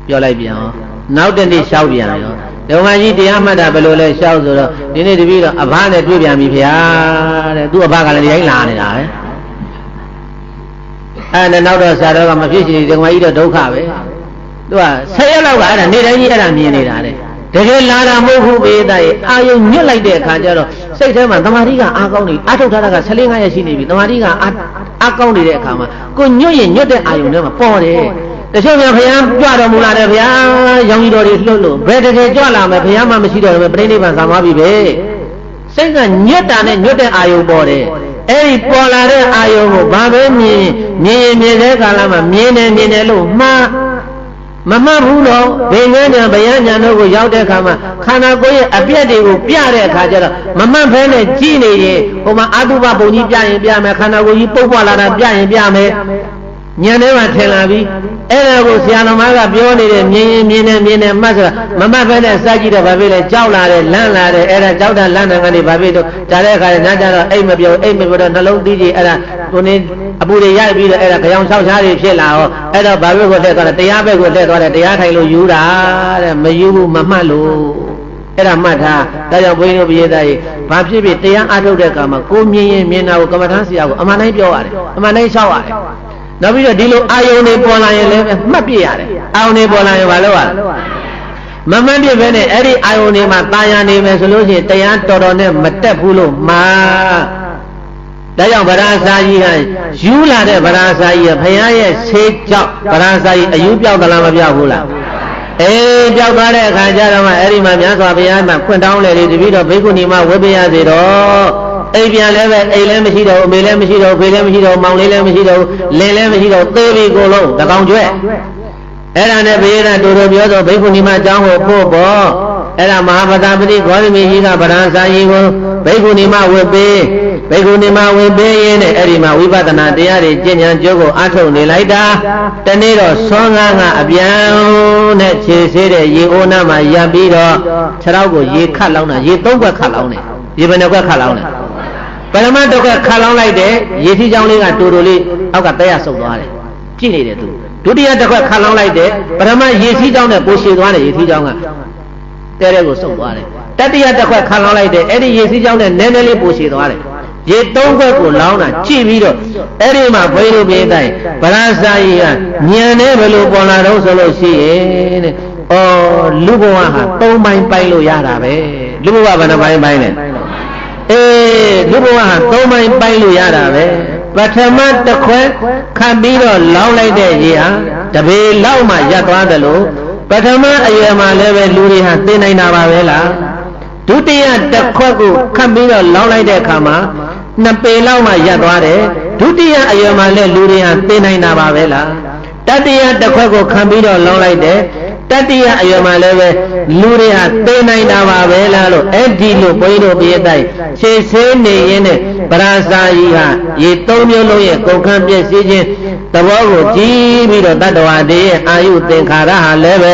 ပြောလိုက်ပြန်ဟောနောက်တနေ့လျှောက်ပြန်ရောဒကမကြီးတရားမှတ်တာဘယ်လိုလဲလျှောက်ဆိုတော့ဒီနေ့တပည့်တော်အဘနဲ့တွေ့ပြန်ပြီဗျာတဲ့သူ့အဘကလည်းဒီတိုင်းလာနေတာပဲအဲ့ဒါနောက်တော့ဆရာတော်ကမဖြစ်ချင်ဒကမကြီးတော့ဒုက္ခပဲသူက10ရက်လောက်ကအဲ့ဒါနေ့တိုင်းကြီးအဲ့ဒါမြင်နေတာတဲ့တကယ်လာတာမဟုတ်ဘူးပေးတဲ့အာယုံညွတ်လိုက်တဲ့အခါကျတော့စိတ်ထဲမှာတမာတိကအားကောင်းနေအားထုတ်ထားတာက14 5ရက်ရှိနေပြီတမာတိကအားကောင်းနေတဲ့အခါမှာကိုညွတ်ရင်ညွတ်တဲ့အာယုံထဲမှာပေါ်တယ်တချို့ကဘုရားကြွတော်မူလာတယ်ဗျာရောင်ကြီးတော်တွေလှုပ်လို့ဘယ်တကယ်ကြွလာမယ်ဘုရားမှမရှိတော့ဘူးပြိဋိဘံသံသွားပြီပဲစိတ်ကညွတ်တာနဲ့ညွတ်တဲ့အာယုံပေါ်တယ်အဲ့ဒီပေါ်လာတဲ့အာယုံကိုဘာပဲမြင်တဲ့ကာလမှာမြင်တယ်လို့မှားမမှတ်ဘူးတော့ဘယ်ဉာဏ်ညာဗျာညာတို့ကိုရောက်တဲ့အခါမှာခန္ဓာကိုယ်ရဲ့အပြည့်တွေကိုပြတဲ့အခါကျတော့မမှတ်ဘဲနဲ့ကြည့်နေရင်ဟိုမှာအတုပပုံကြီးပြရင်ပြမယ်ခန္ဓာကိုယ်ကြီးပုတ်ပွားလာတာပြရင်ပြမယ်ဉာဏ်ထဲမှာထင်လာပြီအဲ့ဒါကိုဆရာတော်မကပြောနေတဲ့မြင်တယ်မှတ်ဆိုတာမမှတ်ဘဲနဲ့စကြည့်တော့ဘာဖြစ်လဲကြောက်လာတယ်လန့်လာတယ်အဲ့ဒါကြောက်တာလန့်တာကနေဘာဖြစ်တော့ဒါတဲ့အခါကျနားကြတော့အိမ်မပြောတော့နှလုံးသီးကြည့်အဲ့ဒါကိုနေအပူတွေရိုက်ပြီးတော့အဲ့ဒါကြောင်ဆောက်ချားတွေဖြစ်လာဟောအဲ့တော့ဘာလို့ကိုလက်သွားတယ်တရားဘက်ကိုလက်သွားတယ်တရားထိုင်လို့ယူတာတဲ့မယူဘူးမမှတ်လို့အဲ့ဒါမှတ်ထားဒါကြောင့်ဘုန်းကြီးတို့ပြည်သားကြီးဘာဖြစ်ဖြစ်တရားအားထုတ်တဲ့အခါမှာကိုမြင်ရင်မြင်တာကိုကမ္မထမ်းဆရာကိုအမှန်တိုင်းပြောရတယ်အမှန်တိုင်းလျှောက်ရတယ်နောက်ပြီးတော့ဒီလိုအာယုန်တွေပေါ်လာရင်လည်းမှတ်ပြရတယ်အာယုန်တွေပေါ်လာရင်ဘာလုပ်ရလဲမမှန်ပြပဲနဲ့အဲ့ဒီအာယုန်တွေမှာတာယာနေမယ်ဆိုလို့ရှိရင်တရားတော်နဲ့မတက်ဘူးလို့မှားဒါကြောင့်ဗရာစာကြီးကယူလာတဲ့ဗရာစာကြီးကဘုရားရဲ့ဆေးကြောင့်ဗရာစာကြီးအယူပြောက်သလားမပြောက်ဘူးလားပြောက်သွားတဲ့အခါကျတော့မှအဲ့ဒီမှာမြတ်စွာဘုရားမှာခွင့်တောင်းလေတပည့်တော်ဘိက္ခုနီမဝိပယစေတော့အိမ်ပြန်လည်းပဲအိမ်လည်းမရှိတော့အမေလည်းမရှိတော့ဖေလည်းမရှိတော့မောင်လေးလည်းမရှိတော့လင်လည်းမရှိတော့သေပြီကိုလုံးတကောင်ကျွဲ့အဲ့ဒါနဲ့ဘုရားတူတူပြောတော့ဘိက္ခုနီမအကြောင်းကိုဖို့ပေါ့အဲ့ဒါမဟာပတာပတိဂေါရမီကြီးကဗရာစာကြီးကိုဘိက္ခုနီမဝိပေးဘိက္ခုနီမဝိပေးရင်းနဲ့အဲ့ဒီမှာဝိပဿနာတရားတွေကျင့်ကြံကြိုးကိုအားထုတ်နေလိုက်တာတနေ့တော့ဆွမ်းကားကအပြန်နဲ့ခြေဆေးတဲ့ရေအိုးနာမှာရပ်ပြီးတော့ခြေထောက်ကိုရေခတ်လောင်းတာရေ3ခွက်ခတ်လောင်းတယ်ရေဘယ်နှခွက်ခတ်လောင်းလဲပရမတ်တော့ခတ်လောင်းလိုက်တဲ့ရေထီးချောင်းလေးကတူတူလေးအောက်ကတဲရဆုပ်သွားတယ်ကြည့်နေတယ်သူဒုတိယတစ်ခွက်ခတ်လောင်းလိုက်တဲ့ပရမတ်ရေထီးချောင်းနဲ့ပိုရှည်သွားတယ်ရေထီးချောင်းကတဲရဲကိုဆုပ်သွားတယ်တတိယတစ်ခွက်ခတ်လောင်းလိုက်တဲ့အဲ့ဒီရေထီးချောင်းနဲ့နည်းနည်းလေးပိုရှည်သွားတယ်ရေ3ခွက်ကိုလောင်းတာကြည့်ပြီးတော့အဲ့ဒီမှာဘုန်းကြီးတို့ပြေးတိုင်းဗရာစာကြီးကညံနေဘယ်လိုပေါ်လာတော့ဆိုလို့ရှိရင်တဲ့ဩလူဘဝဟာ3ပိုင်းပိုင်းလို့ရတာပဲလူဘဝဘယ်နှပိုင်းပိုင်းလဲလူဘဝဟာ3ပိုင်းပိုင်းလို့ရတာပဲပထမတစ်ခွက်ခတ်ပြီးတော့လောင်းလိုက်တဲ့ရေဟာတပေလောက်မှရပ်သွားတယ်လို့ပထမအရွယ်မှာလည်းပဲလူတွေဟာသိနိုင်တာပါပဲလားဒုတိယတစ်ခွက်ကိုခတ်ပြီးတော့လောင်းလိုက်တဲ့အခါမှာ2ပေလောက်မှရပ်သွားတယ်ဒုတိယအရွယ်မှာလည်းလူတွေဟာသိနိုင်တာပါပဲလားတတိယတစ်ခွက်ကိုခံပြီးတော့လောင်းလိုက်တယ်တတိယအရွယ်မှာလည်းပဲလူတွေဟာသိနိုင်တာပါပဲလားလို့အဲ့ဒီလိုဘုန်းကြီးတို့ပြည့်တိုက်ခြေဆေးနေရင်းနဲ့ပရာစာကြီးဟာရေ3မျိုးလုံးရဲ့ကုန်ခန်းပြည့်စည်ခြင်းသဘောကိုကြည့်ပြီးတော့တတ္တဝါတွေရဲ့အာယုသင်္ခါရဟာလည်းပဲ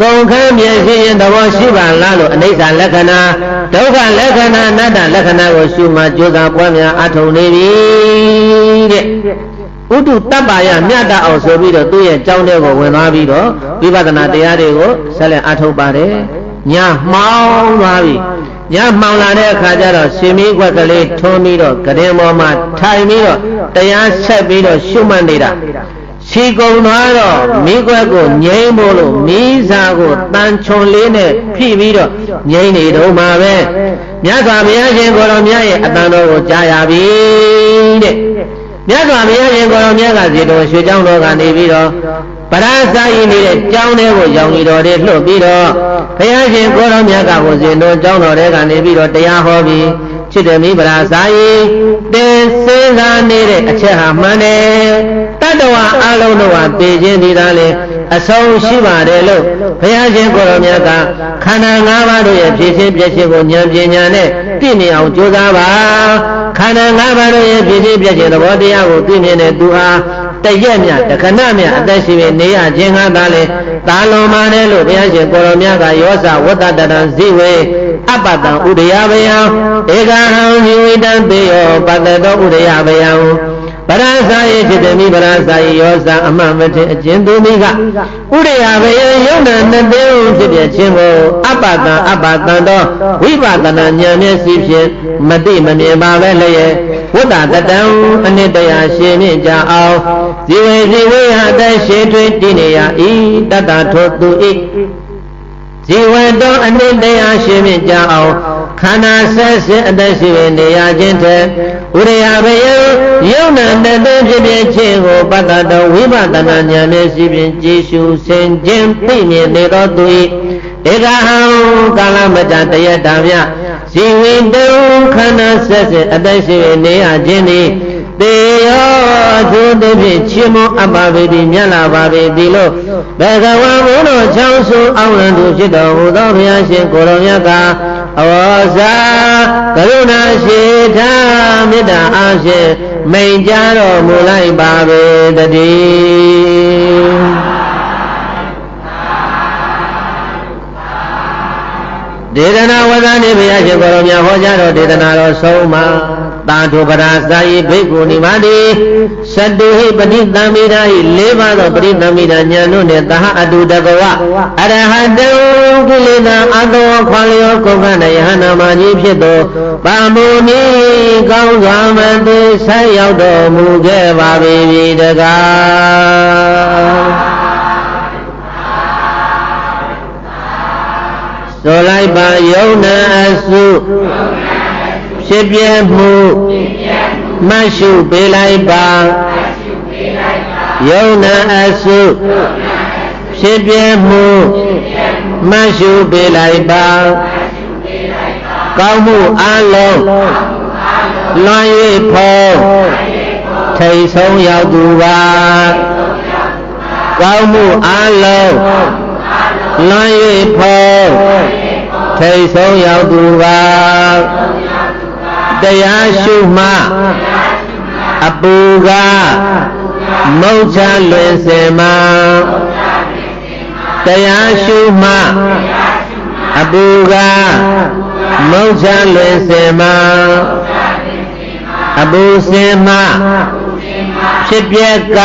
ကုန်ခန်းပြည့်စည်ခြင်းသဘောရှိပါလားလို့အနိစ္စလက္ခဏာဒုက္ခလက္ခဏာအနတ္တလက္ခဏာကိုရှုမှကြိုးစားပွားများအထောက်နေပြီတဲ့ဥတုတပ္ပါယမြတ်တအောင်ဆိုပြီးတော့သူ့ရဲ့ကြောင်းတဲ့ကိုဝင်သွားပြီးတော့ဝိပဿနာတရားတွေကိုဆက်လက်အထောက်ပါတယ်ညမှောင်းသွားပြီညမှောင်လာတဲ့အခါကျတော့ရှင်မီးခွက်ကလေးထွန်းပြီးတော့ကရင်ပေါ်မှာထိုင်ပြီးတော့တရားဆက်ပြီးတော့ရှုမှတ်နေတာရှ ခြေကုန်သွားတော့မိခွက်ကိုငြိမ်းဖို့လို့မိစာကိုတန်ချွန်လေးနဲ့ဖိပြီးတော့ငြိမ်းနေတော့မှာပဲမြတ်စွာဘုရားရှင်ကိုယ်တော်မြတ်ရဲ့အတန်တော်ကိုကြားရပြီတဲ့မြတ်စွာဘုရားရှင်ကိုယ်တော်မြတ်ကဇေတဝန်ရွှေကျောင်းတော်ကနေပြီးတော့ပရဇာယီနေတဲ့ကျောင်းထဲကိုရောင်ကြီးတော်တွေလွှတ်ပြီးတော့ဘုရားရှင်ကိုယ်တော်မြတ်ကကိုဇေတဝန်ကျောင်းတော်ထဲကနေပြီးတော့တရားဟောပြီးချစ်တယ်မိပရာဇာယီတင်စဉ်းစားနေတဲ့အချက်ဟာမှန်တယ်တတ္တဝါအလုံးတို့ဟာသိခြင်းဒီသားလေအဆုံးရှိပါတယ်လို့ဘုရားရှင်ကိုယ်တော်မြတ်ကခန္ဓာ၅ပါးတို့ရဲ့ဖြစ်ခြင်းပြည့်ခြင်းကိုဉာဏ်ပညာနဲ့သိမြင်အောင်ကြိုးစားပါခန္ဓာ၅ပါးတို့ရဲ့ဖြစ်ခြင်းပြည့်ခြင်းသဘောတရားကိုသိမြင်တဲ့သူဟာတရက်မြတခဏမြအသက်ရှိနေရခြင်းဟာသာလေသာလွန်ပါတယ်လို့ဘုရားရှင်ကိုယ်တော်မြတ်ကယောဇဝတ္တတရံဇိဝေအပတံဥဒယဘယံဧကဟံဇိဝိတံတေယောပတတောဥဒယဘယံပရဇာယေจิตမိပရဇာယေယောဇအမှန်မထင်အကျဉ်သူမိကဥဒယဘယံယုံနာနှစ်သို့ဖြစ်ပြခြင်းကိုအပတံတော့ဝိပဿနာဉာဏ်မျက်စိဖြင့်မသိမမြင်ပါပဲလျက်ဝတ္တတတံအနှစ်တရာရှင်းမြင့်ကြအောင်ဇိဝေဇိဝေဟတရှိထွေးတည်နေရဤတတထိုသူဤဇိဝတောအနှစ်တရာရှင်းမြင့်ကြအောင်ခန္ဓာဆက်စစ်အသက်ရှိနေရခြင်းထက်ဥရယဘယံယုံနာတတဖြစ်ဖြစ်ခြင်းကိုပတ္တတော်ဝိပဿနာဉာဏ်နဲ့ရှိဖြင့်ကြည်ရှုဆင်ခြင်းသိမြင်နေသောသူ၏ဧကဟံကာလမတတယတာမြဇီဝိတုခန္ဓာဆက်စစ်အသက်ရှိနေရခြင်းသည်တေယောသူတို့ဖြင့်ချီးမွမ်းအပ်ပါပေသည်မြတ်လာပါပေသည်လို့ဘဂဝါဘုတော်ချောင်းစုအောင်ရန်သူဖြစ်တော်မူသောဘုရားရှင်ကိုယ်တော်မြတ်ကအဝေါဇာကရုဏာရှိထားမေတ္တာအားဖြင့်မိန်ကြားတော်မူလိုက်ပါပေတည်းဒေသနာဝဇ္ဇနေဘုရားရှင်ကိုယ်တော်မြတ်ဟောကြားတော်ဒေသနာတော်ဆုံးမှာသာထုပရာဇာယိဘိက္ခုနိမတိသတ္တုဟိပဋိသံမိတာဤ၄ပါးသောပဋိသံမိတာဉာဏ်တို့နှင့်သဟအတုတကဝအရဟတံကိလေသာအတောခွာလျောကုန်ခဏယဟနာမကြီးဖြစ်သောပါမုန်ဤကောင်းစွာမသိဆက်ရောက်တော်မူခဲ့ပါပြီတကားဆိုလိုက်ပါယုံနာအစုဖြစ်ပြမှုမှတ်ရှုပေးလိုက်ပါယုံနာအစုဖြစ်ပြမှုမှတ်ရှုပေးလိုက်ပါကောင်းမှုအလုံးလွန်၍ဖို့ထိတ်ဆုံးရောက်သူပါကောင်းမှုအလုံးလွန်၍ဖို့ထိတ်ဆုံးရောက်သူပါတရားရှုမှအပူကမုတ်ချလွင်စင်မှာတရားရှုမှအပူကမုတ်ချလွင်စင်မှာအပူစင်မှဖြစ်ပျက်က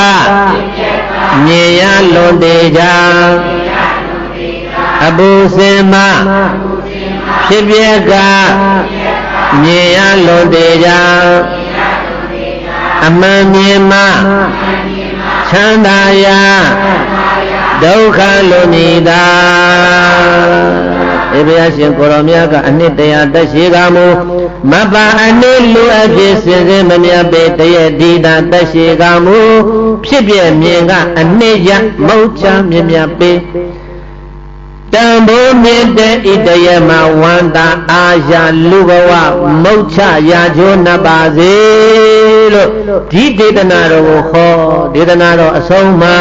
မြင်ရလွန်တေကြအပူစင်မှဖြစ်ပျက်ကမြင်ရလွန်တေကြအမှန်မြင်မှချမ်းသာရာဒုက္ခလွန်နေတာဘုရားရှင်ကိုယ်တော်မြတ်ကအနှစ်တရာတက်ရှိကမူမပအနှစ်လူအဖြစ်စင်စစ်မမြတ်ပေတရဲ့ဒီတာတက်ရှိကမူဖြစ်ပြမြင်ကအနှစ်ရမုတ်ချမြင်မြတ်ပေတံဘုံမြင့်တဲ့ဣတယမဝန္တာအာရလူဘဝမုတ်ချရာကျိုးနှပ်ပါစေလို့ဒီဒေသနာတော်ကိုဟောဒေသနာတော်အဆုံးမှာ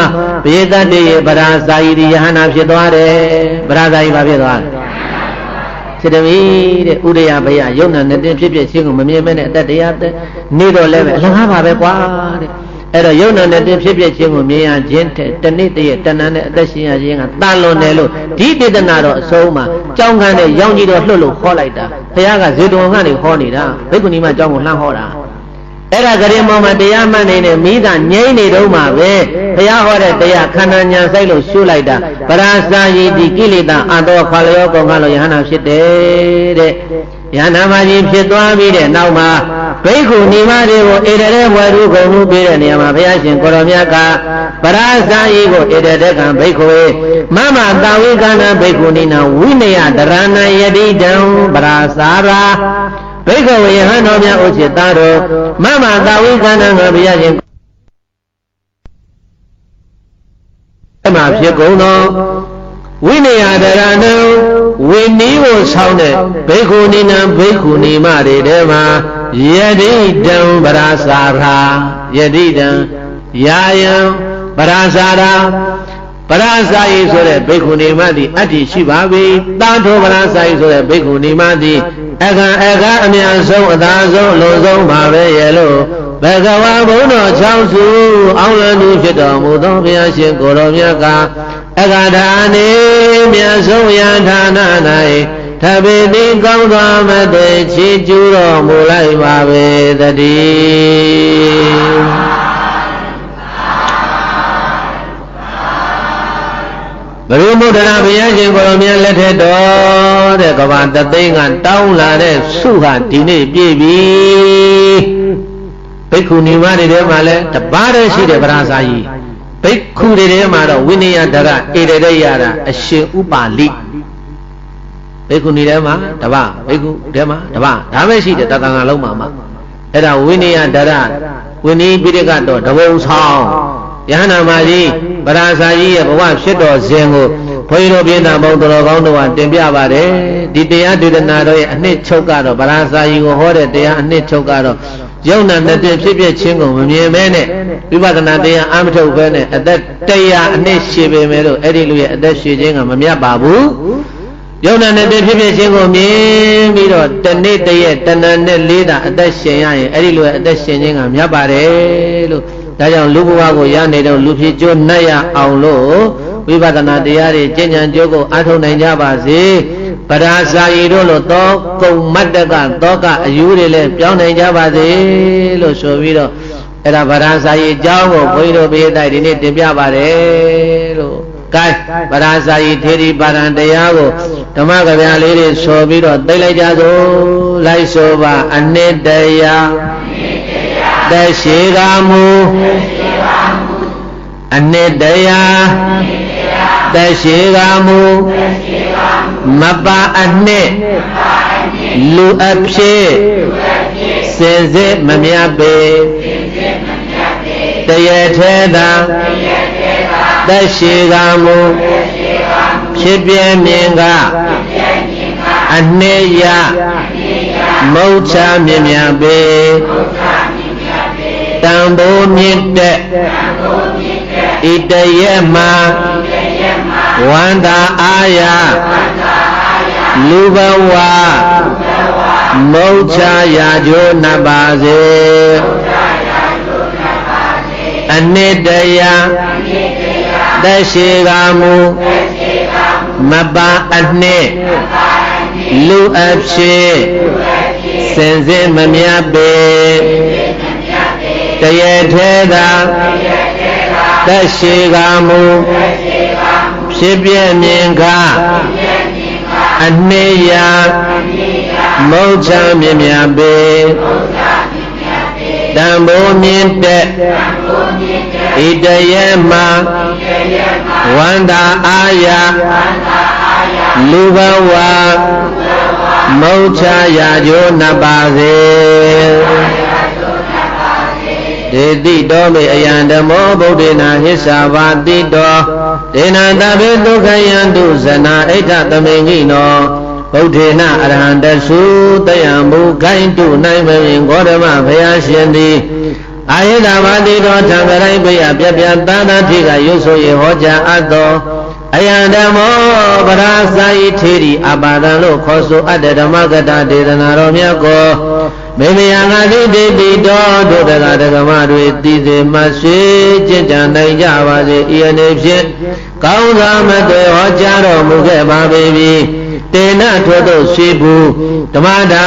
ဘေသတ္တိရဲ့ဗရာဇာယီယဟနာဖြစ်သွားတယ်ဗရာဇာယီဘာဖြစ်သွားလဲစေတမီတဲ့ဥဒယဘယယုံနာနဲ့တင်ဖြစ်ဖြစ်ချင်းကိုမမြင်မဲနဲ့အတ္တတရားနေတော့လည်းပဲအလကားပါပဲကွာတဲ့အဲ့တော့ယုံနာနဲ့တင်ဖြစ်ဖြစ်ချင်းကိုမြင်ရခြင်းတဲ့တနေ့တည်းတဏ္ဍနဲ့အသက်ရှင်ရခြင်းကတာလွန်တယ်လို့ဒီဒေသနာတော်အဆုံးမှာကြောင်းခန်းနဲ့ရောင်ကြီးတော်လှုပ်လို့ခေါ်လိုက်တာဘုရားကဇေတဝန်ကနေခေါ်နေတာဘိက္ခုနီမကြောင်းကိုလှမ်းဟောတာအဲ့ဒါဂရင်မောမှာတရားမှန်နေနဲ့မိသားငြိမ့်နေတော့မှာပဲဘုရားဟောတဲ့တရားခန္ဓာညာဆိုင်လို့ရှုလိုက်တာပရာဇာယီတိကိလေသာအတောခါလျောကုန်ခါလို့ယဟနာဖြစ်တယ်တဲ့ယဟနာမကြီးဖြစ်သွားပြီးတဲ့နောက်မှာ ဘိက္ခုနီမတွေကိုဣတရေဝရုဂုံမှုပေးတဲ့နေရာမှာဘုရားရှင်ကိုရောမြတ်ကပရာဇာယီကိုဣတရေကံဘိက္ခုမမတာဝိကနာဘိက္ခုနီနာဝိနယတရဏယတိတံပရာစာရာဘိက္ခဝေယဟန်တော်များဥจิตသားတို့မမတာဝိကနာငါဘုရားရှင်အမှဖြစ်ကုန်သောဝိနယတရဏံဝိနည်းကိုဆောင်းတဲ့ဘိက္ခုနီနာဘိက္ခုနီမတွေထဲမှာယတိတံပရာစာရာယတိတံယာယံပရာစာရာပရာစာယီဆိုတဲ့ဘိက္ခုနီမသည်အတ္တိရှိပါပြီတာထောပရာစာယီဆိုတဲ့ဘိက္ခုနီမသည်အခါအများဆုံးအသာဆုံးအလုံးဆုံးပါပဲရဲ့လို့ဘဂဝါဘုန်းတော်၆စုအောင်လန်းသူဖြစ်တော်မူသောဘုရားရှင်ကိုရောမြတ်ကအခါဌာနေမြတ်ဆုံးယဌာန၌ထဘေတိကောင်းစွာမသွေချီးကျူးတော်မူလိုက်ပါပဲတည်းဘုရားမုဒ္ဒရာဘုရားရှင်ကိုရောမြတ်လက်ထက်တော်တဲ့ကဘာတသိန်းကတောင်းလာတဲ့စုဟာဒီနေ့ပြည့်ပြီဘိက္ခုနီမတွေထဲမှာလည်းတပါးတည်းရှိတဲ့ပရာဇာယီဘိက္ခုတွေထဲမှာတော့ဝိနယတရဣတရေရတာအရှင်ဥပါလိဘိက္ခုနီထဲမှာတပါးဘိက္ခုထဲမှာတပါးဒါပဲရှိတယ်တသံဃာလုံးမှာအဲ့ဒါဝိနယတရဝိနည်းပိဋကတော့တဘုံဆောင်ယဟနာမကြီးပရာဇာကြီးရဲ့ဘဝဖြစ်တော်စဉ်ကိုဘုန်းကြီးတို့ပြည်သားဘုံတော်ကောင်းတို့ကတင်ပြပါတယ်ဒီတရားဒေသနာတော်ရဲ့အနှစ်ချုပ်ကတော့ပရာဇာကြီးကိုဟောတဲ့တရားအနှစ်ချုပ်ကတော့ယုံနာနဲ့ဖြစ်ဖြစ်ချင်းကိုမမြင်မဲနဲ့ဝိပဿနာတရားအမထုတ်ဘဲနဲ့အသက်တရားအနှစ်ရှည်ပေမဲ့လို့အဲ့ဒီလူရဲ့အသက်ရှည်ခြင်းကမမြတ်ပါဘူးယုံနာနဲ့ဖြစ်ဖြစ်ချင်းကိုမြင်ပြီးတော့တနေ့တရက်တဏ္ဍနဲ့လေးတာအသက်ရှင်ရရင်အဲ့ဒီလူရဲ့အသက်ရှင်ခြင်းကမြတ်ပါတယ်လို့ဒါကြောင့်လူဘဝကိုရနေတော့လူဖြစ်ကျိုးနှက်ရအောင်လို့ဝိပဿနာတရားတွေကျင့်ကြံကြိုးကိုအားထုတ်နိုင်ကြပါစေပရာဇာယီတို့လိုသောကုံမတ္တကသောကအယူတွေလည်းပြောင်းနိုင်ကြပါစေလို့ဆိုပြီးတော့အဲ့ဒါပရာဇာယီအကြောင်းကိုဘုန်းကြီးတို့ဘေးတိုက်ဒီနေ့တင်ပြပါတယ်လို့ကဲပရာဇာယီထေရီပါရံတရားကိုဓမ္မကဗျာလေးတွေဆိုပြီးတော့သိလိုက်ကြစို့လိုက်ဆိုပါအနှစ်တရားသက်ရှိကမူအနှစ်တရားသက်ရှိကမူမပါအနှစ်လူအဖြစ်စင်စစ်မမြတ်ပေတရထဲသာသက်ရှိကမူဖြစ်ပြမြင်ကအနှစ်ရမုတ်ချမြင်မြတ်ပေတံဘိုးမြင့်တဲ့ဣတရေမှာဝန္တာအာယလူဘဝမုတ်ချရာကျိုးနှပ်ပါစေအနှစ်တရားသက်ရှိကမူမပါအနှစ်လူအဖြစ်စင်စစ်မမြတ်ပေတရထဲသာသက်ရှိကမူဖြစ်ပြမြင်ကအနှစ်ရာမုတ်ချမြင်မြတ်ပေတံဘိုးမြင့်တဲ့ဣတရေမှာဝန္တာအာယလူဘဝမုတ်ချရာကျိုးနှပ်ပါစေဒေတိတော်မေအယံဓမ္မောဗုဒ္ဓေနာဟစ္စာဘာတိတောဒေနတဘေဒုက္ခယံတုဇနာဣဋ္ဌသမေငိနောဗုဒ္ဓေနအရဟံတသုတယံမူခိုင်းတုနိုင်မရင်ဂေါတမဘုရားရှင်သည်အာယတဘာတိတောသံဃရိုင်းပိယပြပြသာနာတိကရွဆိုရဟောကြားအပ်သောအယံဓမ္မောပရာဇာယိထေရီအပါဒံလို့ခေါ်ဆိုအပ်တဲ့ဓမ္မကတာဒေသနာတော်မြတ်ကိုမေမယငါတိတေတိတော်တို့တရားဓမ္မတွေသိစေမှဆွေကျင့်ကြံနိုင်ကြပါစေဤအနေဖြင့်ကောင်းစွာမသွေဟောကြားတော်မူခဲ့ပါပေပြီတေနထို့သို့ရှိဘူးဓမ္မဒါ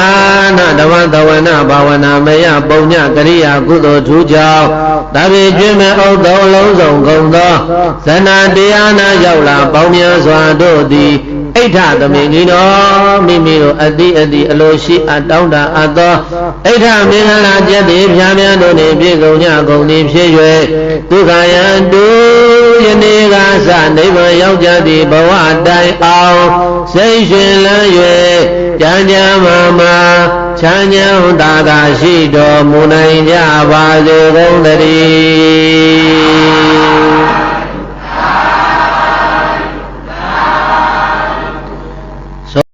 နဓမ္မသဝနာဘာဝနာမယပုံညကရိယာကုသိုလ်ထူးကြောင့်တပိကျွင်းမဲ့ဥဒ္ဒောလုံးစုံကုန်သောဇဏတရားနာရောက်လာပေါင်းများစွာတို့သည် အိဋ္ဌသမင်ကြီးတော်မိမိတို့အတိအလိုရှိအတောင်းတအပ်သောအိဋ္ဌမင်္ဂလာကျက်သည်ဖြာမြတ်တို့နှင့်ပြေကုန်ကြကုန်သည်ဖြစ်၍ဒုက္ခယံတုယနေ့ကစနိဗ္ဗာန်ရောက်ကြသည့်ဘဝတိုင်အောင်စိတ်ရှင်လန်း၍ကြံကြမာမာချမ်းချမ်းသာသာရှိတော်မူနိုင်ကြပါစေကုန်သတည်း